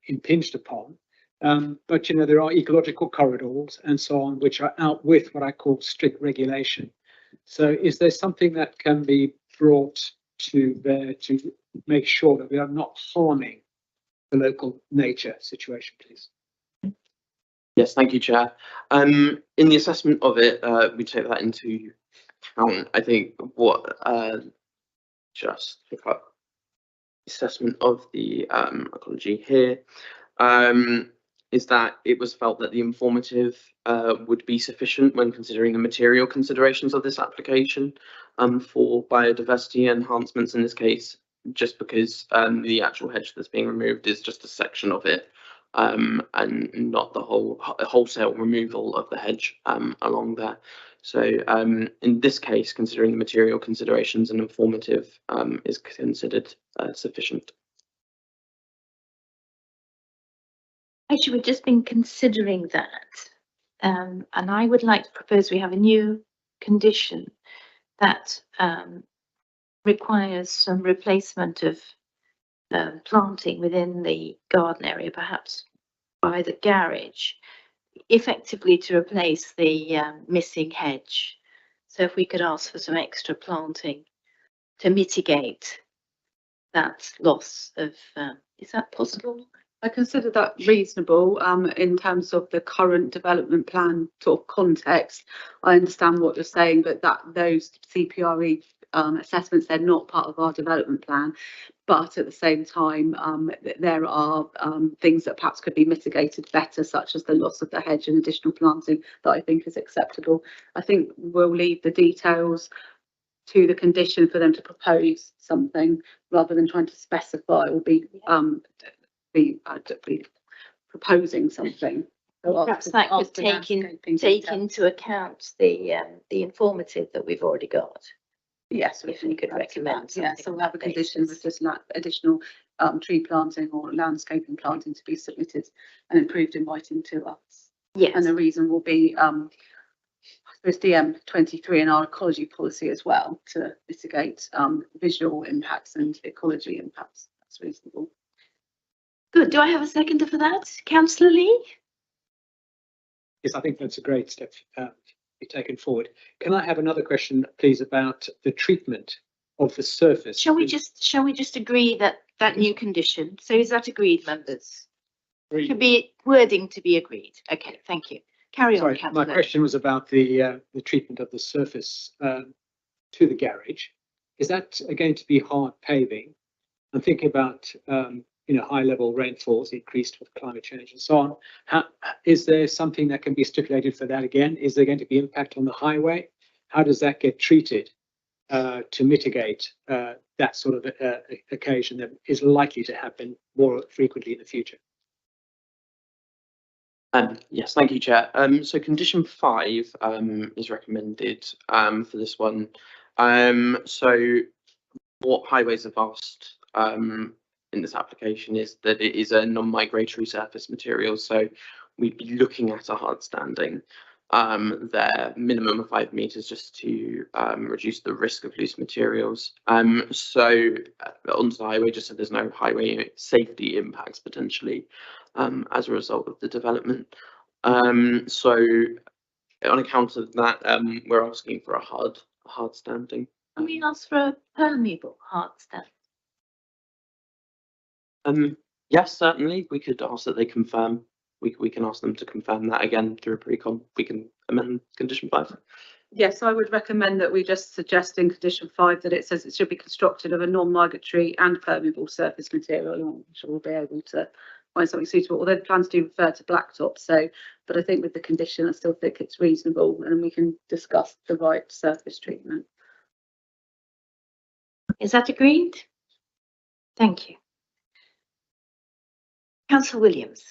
impinged upon, but there are ecological corridors and so on which are out with what I call strict regulation. So, is there something that can be brought to bear to make sure that we are not harming the local nature situation, please? Yes, thank you, Chair. In the assessment of it, we take that into account. I think what just pick up assessment of the ecology here. is that it was felt that the informative would be sufficient when considering the material considerations of this application for biodiversity enhancements in this case, just because the actual hedge that's being removed is just a section of it and not the wholesale removal of the hedge along there. So in this case, considering the material considerations, and informative is considered sufficient. Actually, we've just been considering that, and I would like to propose we have a new condition that requires some replacement of planting within the garden area, perhaps by the garage, effectively to replace the missing hedge. So if we could ask for some extra planting to mitigate that loss of, is that possible? I consider that reasonable in terms of the current development plan sort of context. I understand what you're saying, but those CPRE assessments, they're not part of our development plan. But at the same time, there are things that perhaps could be mitigated better, such as the loss of the hedge and additional planting, that I think is acceptable. I think we'll leave the details to the condition for them to propose something rather than trying to specify or be proposing something. Perhaps that could take into account the informative that we've already got. Yes, if you could recommend. Yeah, so we'll have a condition with just like additional tree planting or landscaping planting to be submitted and improved in writing to us. Yes. And the reason will be I suppose DM23 and our ecology policy as well, to mitigate visual impacts and ecology impacts. That's reasonable. Good. Do I have a seconder for that? Councillor Lee? Yes, I think that's a great step to be taken forward. Can I have another question, please, about the treatment of the surface? Shall we just agree that new condition? So is that agreed, members? Should be wording to be agreed. Okay, thank you. Carry on, Councillor. My question was about the treatment of the surface to the garage. Is that going to be hard paving? I'm thinking about high level rainfalls increased with climate change and so on. Is there something that can be stipulated for that again? Is there going to be impact on the highway? How does that get treated to mitigate that sort of occasion that is likely to happen more frequently in the future? Yes, thank you, Chair. So condition 5 is recommended for this one. So what Highways have asked in this application is that it is a non-migratory surface material, so we'd be looking at a hard standing there, minimum of 5 meters, just to reduce the risk of loose materials. So onto the highway, just so there's no highway safety impacts potentially as a result of the development. So on account of that, we're asking for a hard standing. Can we ask for a permeable hard stand? Yes, certainly. We could ask that they confirm. We can ask them to confirm that again through a pre-con. We can amend condition 5. Yes, I would recommend that we just suggest in condition 5 that it says it should be constructed of a non-migratory and permeable surface material. I'm sure we'll be able to find something suitable. Although the plans do refer to blacktop, but I think with the condition, I still think it's reasonable, and we can discuss the right surface treatment. Is that agreed? Thank you. Councillor Williams.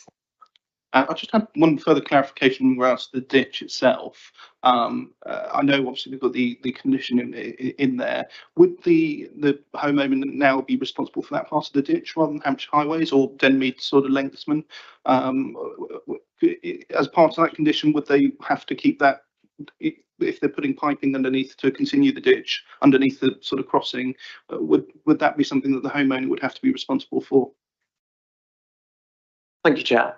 I just had one further clarification in regards to the ditch itself. I know obviously we've got the condition in there. Would the homeowner now be responsible for that part of the ditch rather than Hampshire Highways or Denmead sort of lengthsman? As part of that condition, would they have to keep that, if they're putting piping underneath to continue the ditch underneath the sort of crossing, would that be something that the homeowner would have to be responsible for? Thank you, Chair.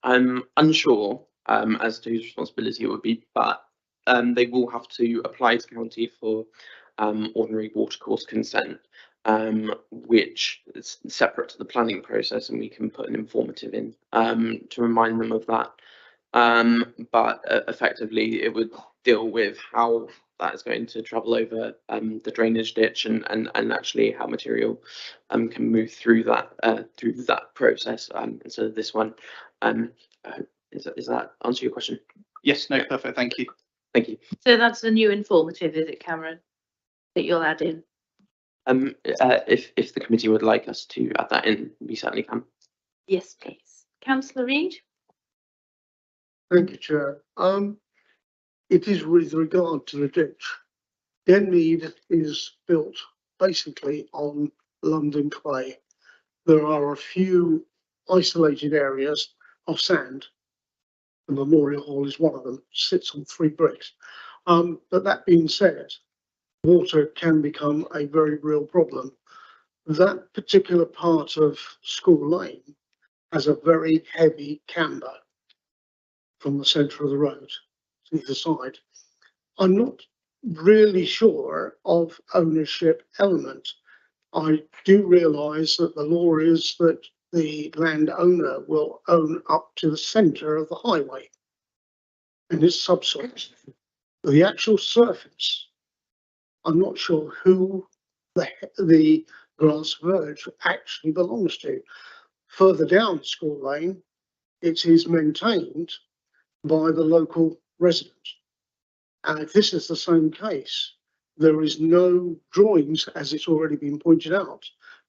I'm unsure as to whose responsibility it would be, but they will have to apply to county for ordinary watercourse consent, which is separate to the planning process, and we can put an informative in to remind them of that. But effectively, it would deal with how that is going to travel over the drainage ditch and actually how material can move through that process instead of this one. Is that answer your question? Yes, no, perfect, thank you. Thank you. So that's the new informative, is it, Cameron? That you'll add in? If the committee would like us to add that in, we certainly can. Yes, please. Councillor Reid? Thank you, Chair. It is with regard to the ditch. Denmead is built basically on London clay. There are a few isolated areas of sand. The Memorial Hall is one of them, sits on 3 bricks. But that being said, water can become a very real problem. That particular part of School Lane has a very heavy camber from the centre of the road to either side. I'm not really sure of ownership element. I do realise that the law is that the landowner will own up to the centre of the highway and its subsoil. The actual surface, I'm not sure who the grass verge actually belongs to. Further down School Lane, it is maintained by the local residents. And if this is the same case, there is no drawings, as it's already been pointed out,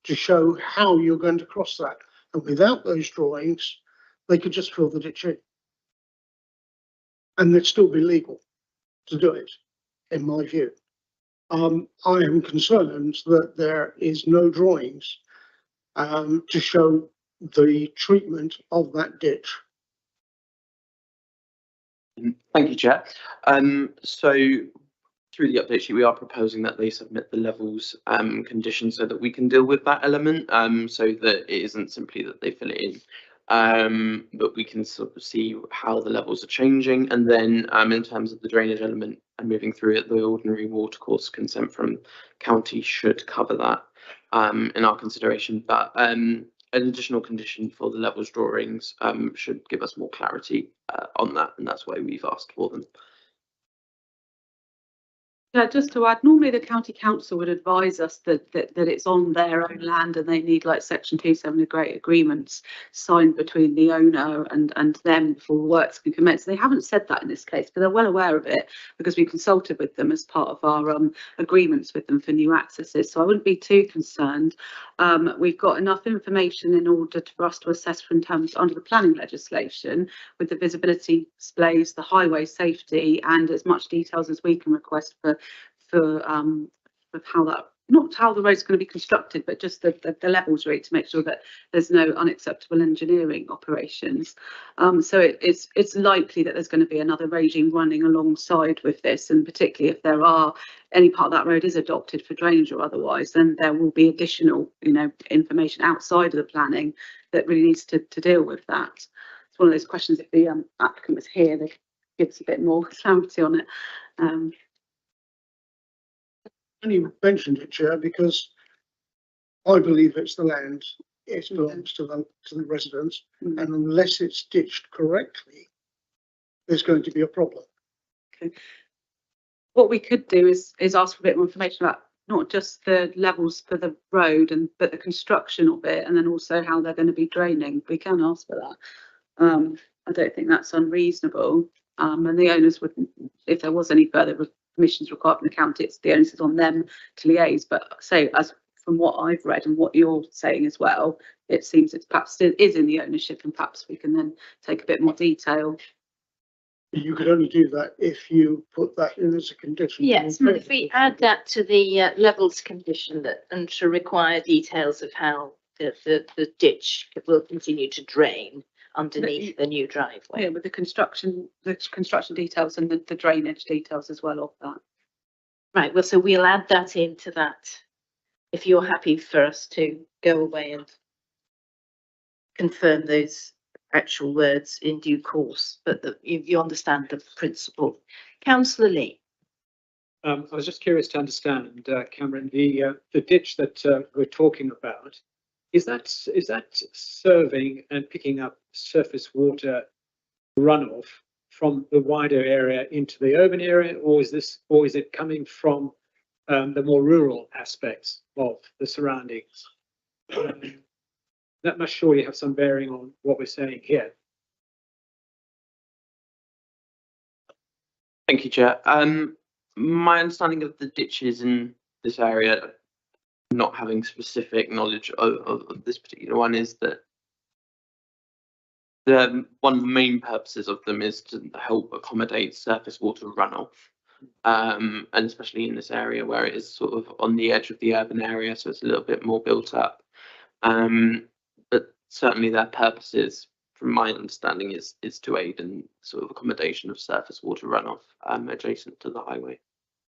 to show how you're going to cross that. And without those drawings, they could just fill the ditch in. And it'd still be legal to do it, in my view. I am concerned that there is no drawings to show the treatment of that ditch. Thank you, Chair. So through the update sheet, we are proposing that they submit the levels condition so that we can deal with that element, so that it isn't simply that they fill it in, but we can sort of see how the levels are changing. And then in terms of the drainage element and moving through it, the ordinary watercourse consent from county should cover that in our consideration. But an additional condition for the levels drawings should give us more clarity on that, and that's why we've asked for them. Yeah, just to add, normally the county council would advise us that it's on their own land and they need like section 270 agreements signed between the owner and them before works can commence. They haven't said that in this case, but they're well aware of it because we consulted with them as part of our agreements with them for new accesses. So I wouldn't be too concerned. We've got enough information in order for us to assess in terms under the planning legislation with the visibility displays, the highway safety, and as much details as we can request for how that, not how the road's going to be constructed, but just the levels rate to make sure that there's no unacceptable engineering operations. So it's likely that there's going to be another regime running alongside with this, and particularly if there are any part of that road is adopted for drainage or otherwise, then there will be additional, information outside of the planning that really needs to deal with that. It's one of those questions. If the applicant was here, they could give us a bit more clarity on it. only mentioned it, Chair, because I believe it's the land, it belongs to the residents, and unless it's ditched correctly, there's going to be a problem. Okay. What we could do is ask for a bit more information about not just the levels for the road but the construction of it, and then also how they're going to be draining. We can ask for that. I don't think that's unreasonable. And the owners would, if there was any further permissions required from the county, it's the onus is on them to liaise. But say, as from what I've read and what you're saying as well, it seems it's perhaps still is in the ownership, and perhaps we can then take a bit more detail. You could only do that if you put that in as a condition. Yes, but if we add that to the levels condition and to require details of how the ditch will continue to drain underneath the new driveway. Yeah, with the construction details and the drainage details as well of that. Right, well, so we'll add that into that, if you're happy for us to go away and confirm those actual words in due course, but you understand the principle. Councillor Lee. I was just curious to understand, Cameron, the ditch that we're talking about, is that serving and picking up surface water runoff from the wider area into the urban area, or is it coming from the more rural aspects of the surroundings? That must surely have some bearing on what we're saying here. Thank you, Chair. My understanding of the ditches in this area, not having specific knowledge of this particular one, is that one of the main purposes of them is to help accommodate surface water runoff, and especially in this area where it is sort of on the edge of the urban area, so it's a little bit more built up. But certainly their purposes, from my understanding, is to aid in sort of accommodation of surface water runoff adjacent to the highway.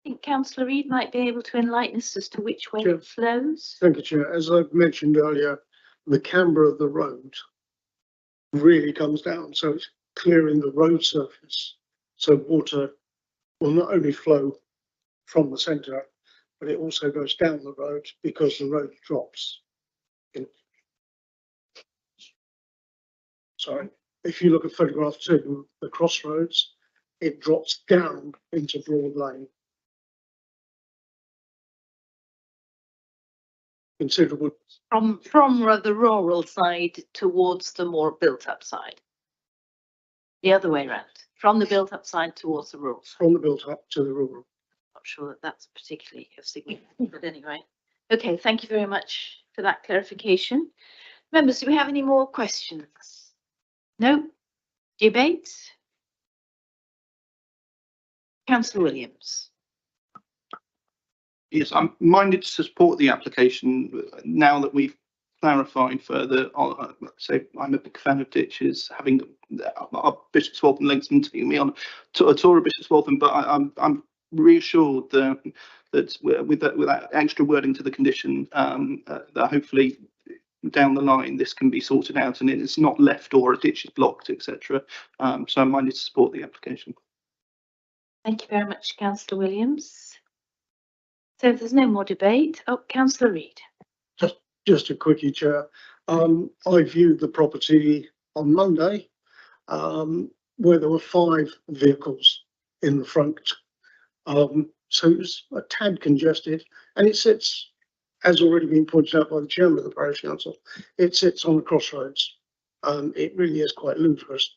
I think Councillor Reid might be able to enlighten us as to which way Sure. it flows. Thank you, Chair. As I've mentioned earlier, the camber of the road really comes down, so it's clearing the road surface. So water will not only flow from the centre, but it also goes down the road because the road drops. Sorry, if you look at photograph 2, the crossroads, it drops down into Broad Lane. Considerable. From the rural side towards the more built up side. The other way around, from the built up side towards the rural side. From the built up to the rural. Not sure that that's particularly of significance, but anyway. Okay, thank you very much for that clarification. Members, do we have any more questions? No? Debate? Councillor Williams. Yes, I'm minded to support the application now that we've clarified further. So I'm a big fan of ditches, having our Bishop's Waltham linksman taking me on a tour of Bishop's Waltham, but I'm reassured that with that extra wording to the condition, that hopefully down the line this can be sorted out and it's not left or a ditch is blocked, etc. So I'm minded to support the application. Thank you very much, Councillor Williams. So if there's no more debate, Councillor Reid. Just a quickie, Chair. I viewed the property on Monday, where there were 5 vehicles in the front. So it was a tad congested, and it sits, as already been pointed out by the chairman of the parish council, it sits on the crossroads. It really is quite ludicrous.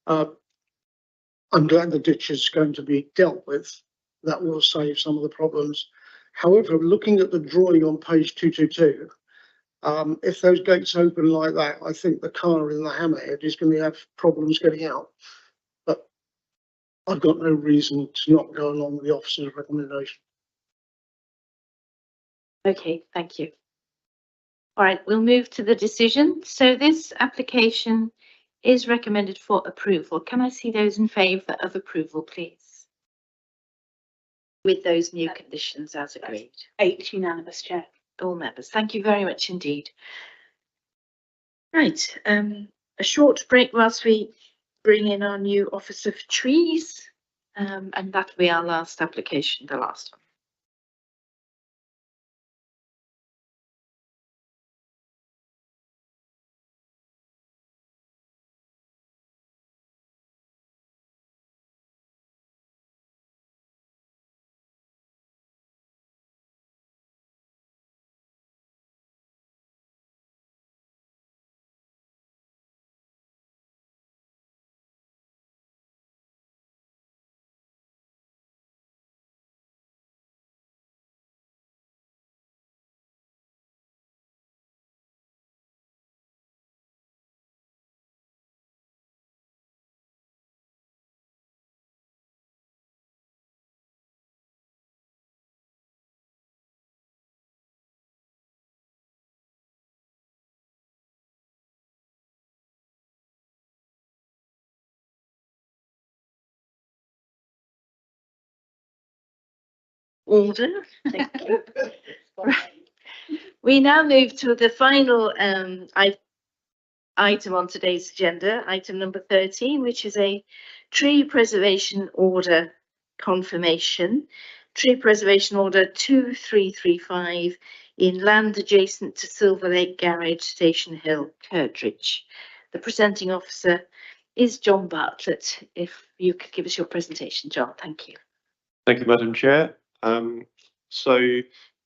I'm glad the ditch is going to be dealt with. That will save some of the problems. However, looking at the drawing on page 222, if those gates open like that, I think the car in the hammerhead is going to have problems getting out. But I've got no reason to not go along with the officer's recommendation. Okay, thank you. All right, we'll move to the decision. So this application is recommended for approval. Can I see those in favour of approval, please? With those new conditions as agreed. 8 unanimous, Chair. All members, thank you very much indeed. Right, a short break whilst we bring in our new Office of Trees, and that will be our last application, the last one. Order. Thank you. Right. We now move to the final item on today's agenda, item number 13, which is a tree preservation order confirmation. Tree preservation order 2335 in land adjacent to Silver Lake Garage, Station Hill, Kirdridge. The presenting officer is John Bartlett. If you could give us your presentation, John, thank you. Thank you, Madam Chair. So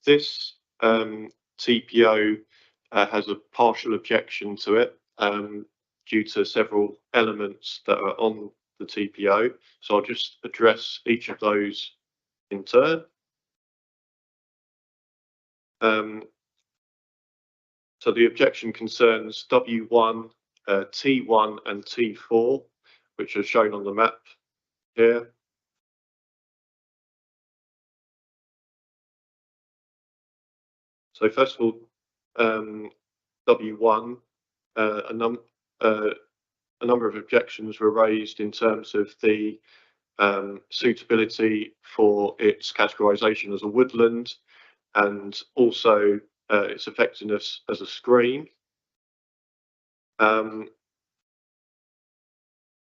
this TPO has a partial objection to it due to several elements that are on the TPO. So I'll just address each of those in turn. So the objection concerns W1, T1 and T4, which are shown on the map here. So first of all, W1, a number of objections were raised in terms of the suitability for its categorisation as a woodland, and also its effectiveness as a screen.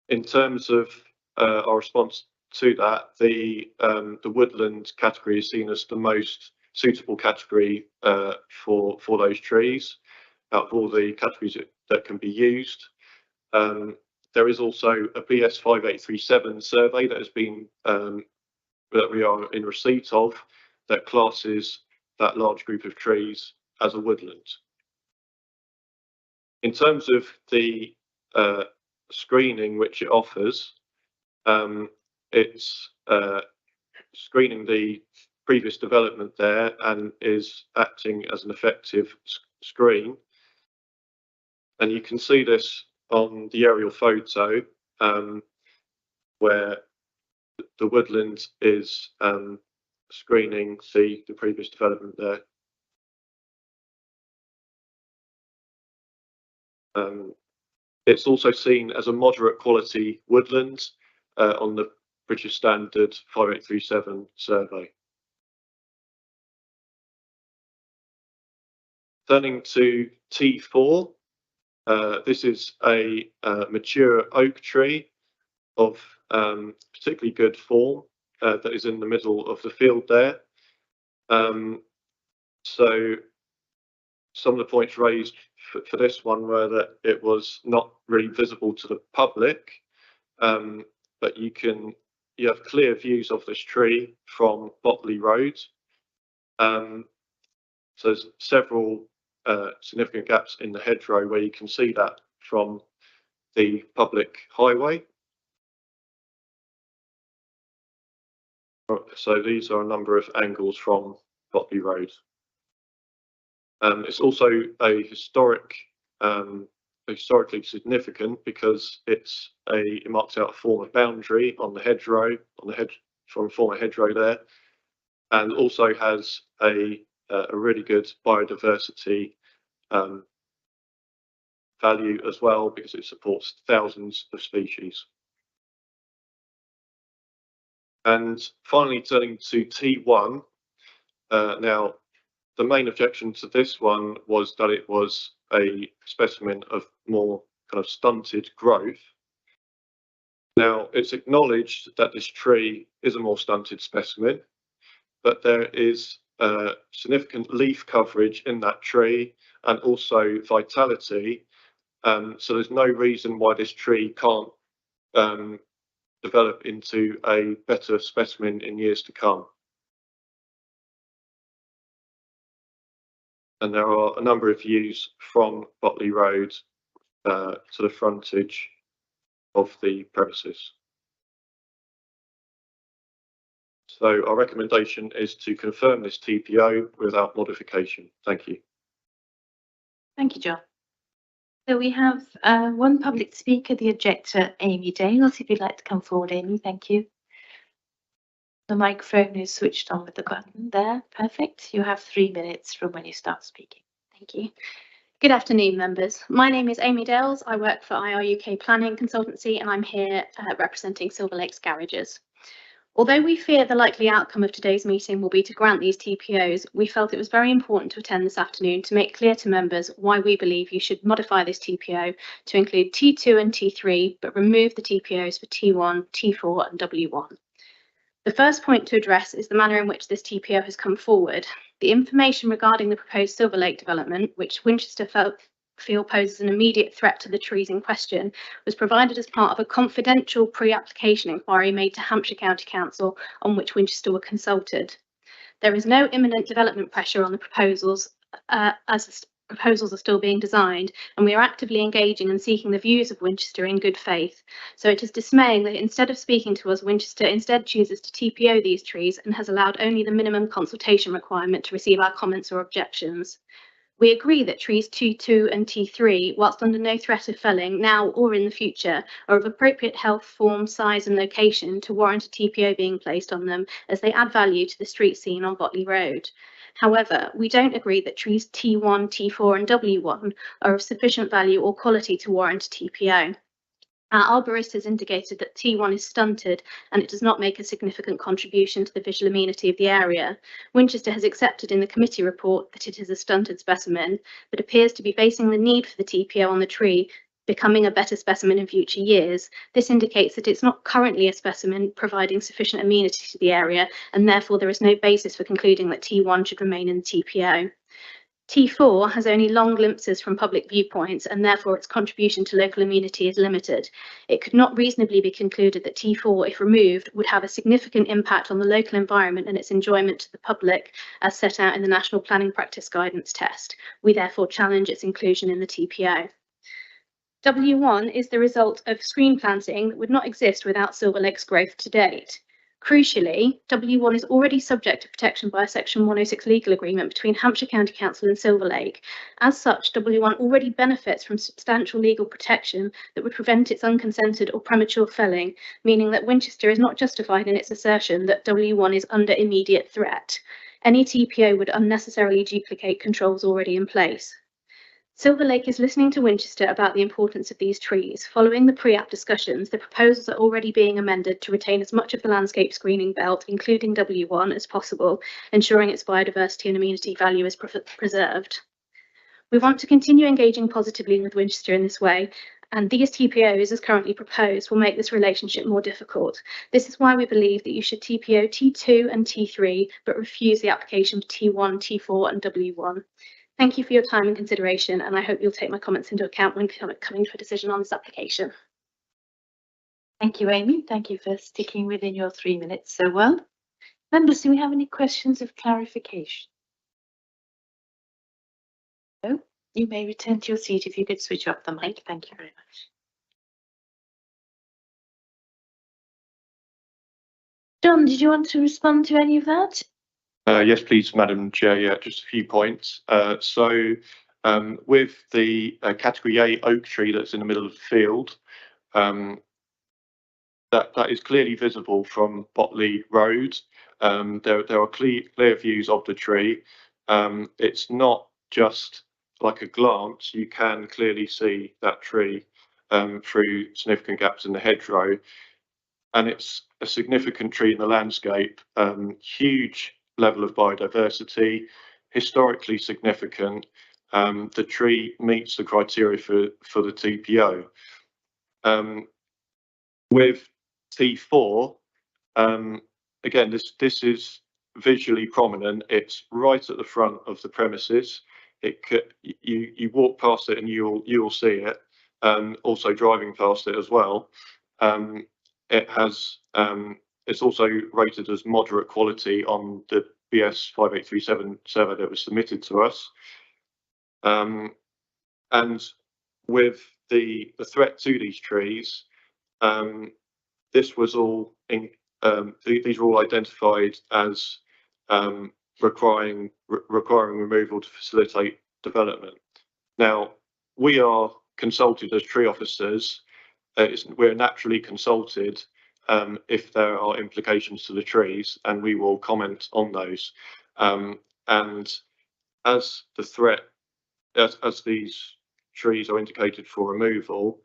In terms of our response to that, the woodland category is seen as the most suitable category for those trees out of all the categories that can be used. There is also a BS 5837 survey that has been that we are in receipt of, that classes that large group of trees as a woodland. In terms of the screening which it offers, it's screening the previous development there and is acting as an effective screen. And you can see this on the aerial photo, where the woodland is screening the previous development there. It's also seen as a moderate quality woodland on the British Standard 5837 survey. Turning to T4, this is a mature oak tree of particularly good form that is in the middle of the field there. So some of the points raised for this one were that it was not really visible to the public, but you have clear views of this tree from Botley Road. So there's several significant gaps in the hedgerow where you can see that from the public highway. So these are a number of angles from Botley Road. It's also a historically significant because it marks out a former boundary on the hedgerow, from a former hedgerow there, and also has a really good biodiversity value as well, because it supports thousands of species. And finally, turning to T1, now the main objection to this one was that it was a specimen of more kind of stunted growth. Now, it's acknowledged that this tree is a more stunted specimen, but there is significant leaf coverage in that tree and also vitality. So there's no reason why this tree can't develop into a better specimen in years to come. And there are a number of views from Botley Road to the frontage of the premises. So our recommendation is to confirm this TPO without modification. Thank you. Thank you, John. So we have one public speaker, the objector, Amy Dales. If you'd like to come forward, Amy, thank you. The microphone is switched on with the button there. Perfect. You have 3 minutes from when you start speaking. Thank you. Good afternoon, members. My name is Amy Dales. I work for IR UK Planning Consultancy, and I'm here representing Silver Lakes Garages. Although we fear the likely outcome of today's meeting will be to grant these TPOs, we felt it was very important to attend this afternoon to make clear to members why we believe you should modify this TPO to include T2 and T3, but remove the TPOs for T1, T4 and W1. The first point to address is the manner in which this TPO has come forward. The information regarding the proposed Silver Lake development, which Winchester feel poses an immediate threat to the trees in question, was provided as part of a confidential pre-application inquiry made to Hampshire County Council, on which Winchester were consulted. There is no imminent development pressure on the proposals as proposals are still being designed, and we are actively engaging and seeking the views of Winchester in good faith. So it is dismaying that instead of speaking to us, Winchester instead chooses to TPO these trees and has allowed only the minimum consultation requirement to receive our comments or objections. We agree that trees T2 and T3, whilst under no threat of felling now or in the future, are of appropriate health, form, size and location to warrant a TPO being placed on them, as they add value to the street scene on Botley Road. However, we don't agree that trees T1, T4 and W1 are of sufficient value or quality to warrant a TPO. Our arborist has indicated that T1 is stunted and it does not make a significant contribution to the visual amenity of the area. Winchester has accepted in the committee report that it is a stunted specimen, but appears to be basing the need for the TPO on the tree becoming a better specimen in future years. This indicates that it's not currently a specimen providing sufficient amenity to the area, and therefore there is no basis for concluding that T1 should remain in the TPO. T4 has only long glimpses from public viewpoints, and therefore its contribution to local amenity is limited. It could not reasonably be concluded that T4, if removed, would have a significant impact on the local environment and its enjoyment to the public, as set out in the National Planning Practice Guidance Test. We therefore challenge its inclusion in the TPO. W1 is the result of screen planting that would not exist without Silver Lake's growth to date. Crucially, W1 is already subject to protection by a Section 106 legal agreement between Hampshire County Council and Silver Lake. As such, W1 already benefits from substantial legal protection that would prevent its unconsented or premature felling, meaning that Winchester is not justified in its assertion that W1 is under immediate threat. Any TPO would unnecessarily duplicate controls already in place. Silver Lake is listening to Winchester about the importance of these trees. Following the pre-app discussions, the proposals are already being amended to retain as much of the landscape screening belt, including W1, as possible, ensuring its biodiversity and amenity value is preserved. We want to continue engaging positively with Winchester in this way, and these TPOs, as currently proposed, will make this relationship more difficult. This is why we believe that you should TPO T2 and T3, but refuse the application for T1, T4 and W1. Thank you for your time and consideration, and I hope you'll take my comments into account when coming to a decision on this application. Thank you, Amy. Thank you for sticking within your 3 minutes so well. Members, do we have any questions of clarification? No? You may return to your seat if you could switch off the mic. Thank you very much. John, did you want to respond to any of that? Yes, please, Madam Chair. Yeah, just a few points. With the category A oak tree that's in the middle of the field, that is clearly visible from Botley Road. There are clear views of the tree. It's not just like a glance. You can clearly see that tree through significant gaps in the hedgerow, and it's a significant tree in the landscape. Huge level of biodiversity, historically significant. The tree meets the criteria for the TPO. With T4, again, this is visually prominent. It's right at the front of the premises. You walk past it and you'll see it. Also driving past it as well. It's also rated as moderate quality on the BS 58377 survey that was submitted to us. And with the threat to these trees, this was all these were all identified as requiring removal to facilitate development. Now, we are consulted as tree officers. We're naturally consulted if there are implications to the trees, and we will comment on those. And as the threat, as these trees are indicated for removal,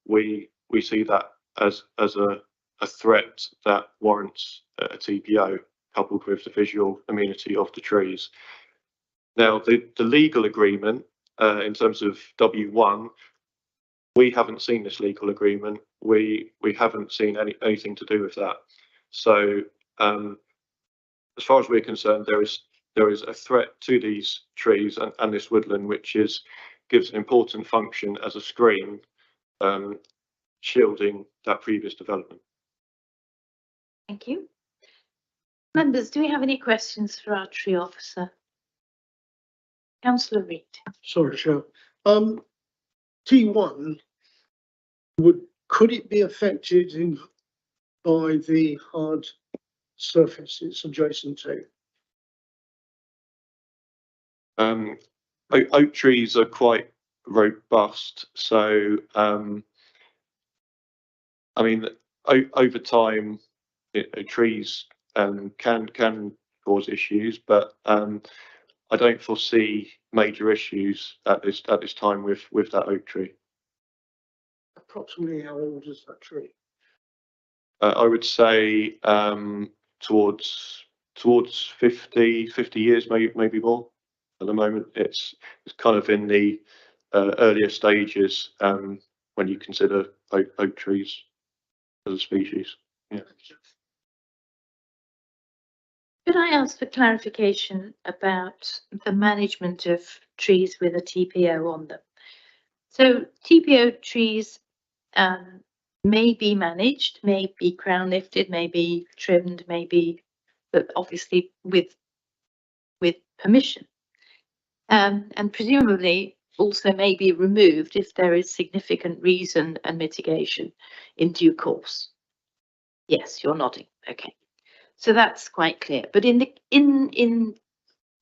we see that as a threat that warrants a TPO, coupled with the visual amenity of the trees. Now, the legal agreement in terms of W1, we haven't seen this legal agreement. We haven't seen anything to do with that. So, as far as we're concerned, there is a threat to these trees and this woodland, which gives an important function as a screen, shielding that previous development. Thank you. Members, do we have any questions for our tree officer? Councillor Reid. Sorry, Chair. T1 could it be affected by the hard surface it's adjacent to? Oak trees are quite robust, so I mean, over time, trees can cause issues, but I don't foresee major issues at this time with that oak tree. Approximately how old is that tree? I would say towards 50 years, maybe more. At the moment, it's kind of in the earlier stages when you consider oak trees as a species. Yeah. Could I ask for clarification about the management of trees with a TPO on them? So TPO trees may be managed, may be crown lifted, may be trimmed, but obviously with permission. And presumably also may be removed if there is significant reason and mitigation in due course. Yes, you're nodding. Okay. So that's quite clear. But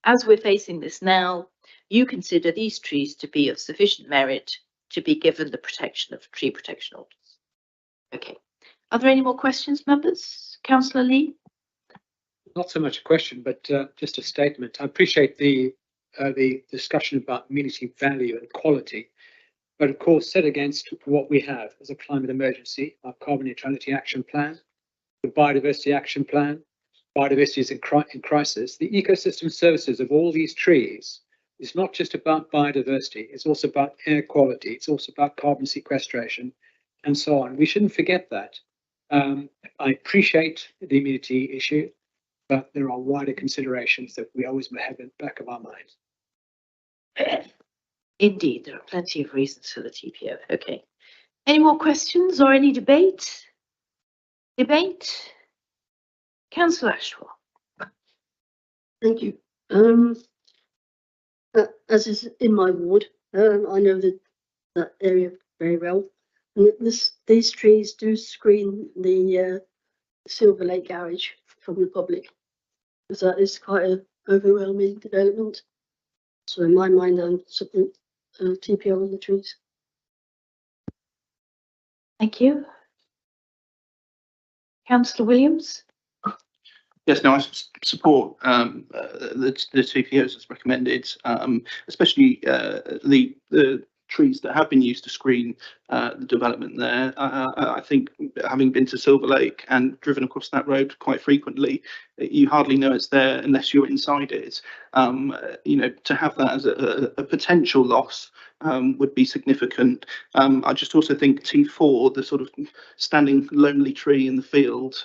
as we're facing this now, you consider these trees to be of sufficient merit to be given the protection of tree protection orders. Okay. Are there any more questions, members? Councillor Lee? Not so much a question, but just a statement. I appreciate the discussion about amenity value and quality, but of course set against what we have as a climate emergency, our carbon neutrality action plan, the biodiversity action plan. Biodiversity is in crisis. The ecosystem services of all these trees is not just about biodiversity, it's also about air quality, it's also about carbon sequestration and so on. We shouldn't forget that. I appreciate the immunity issue, but there are wider considerations that we always have in the back of our minds. Indeed, there are plenty of reasons for the TPO. Okay. Any more questions or any debate? Councillor Ashwell. Thank you. As is in my ward, I know that area very well. And these trees do screen the Silver Lake garage from the public, because that is quite an overwhelming development. So in my mind, I'm something TPO on the trees. Thank you. Councillor Williams. Yes, no, I support the TPOs as recommended, especially the trees that have been used to screen the development there. I think, having been to Silver Lake and driven across that road quite frequently, you hardly know it's there unless you're inside it. You know, to have that as a potential loss would be significant. I just also think T4, the sort of standing lonely tree in the field,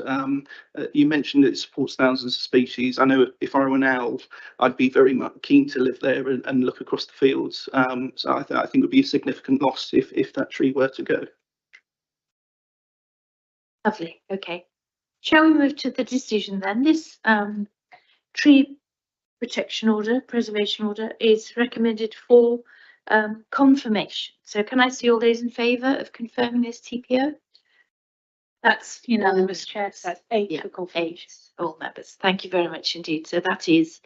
you mentioned it supports thousands of species. I know if I were an owl, I'd be very much keen to live there and look across the fields. So I think it would be a significant loss if that tree were to go. Lovely. Okay. Shall we move to the decision then? This tree protection order, preservation order, is recommended for confirmation. So can I see all those in favour of confirming this TPO? That's unanimous, Chair. So that's 8 for confirmation. 8, all members. Thank you very much indeed. So that is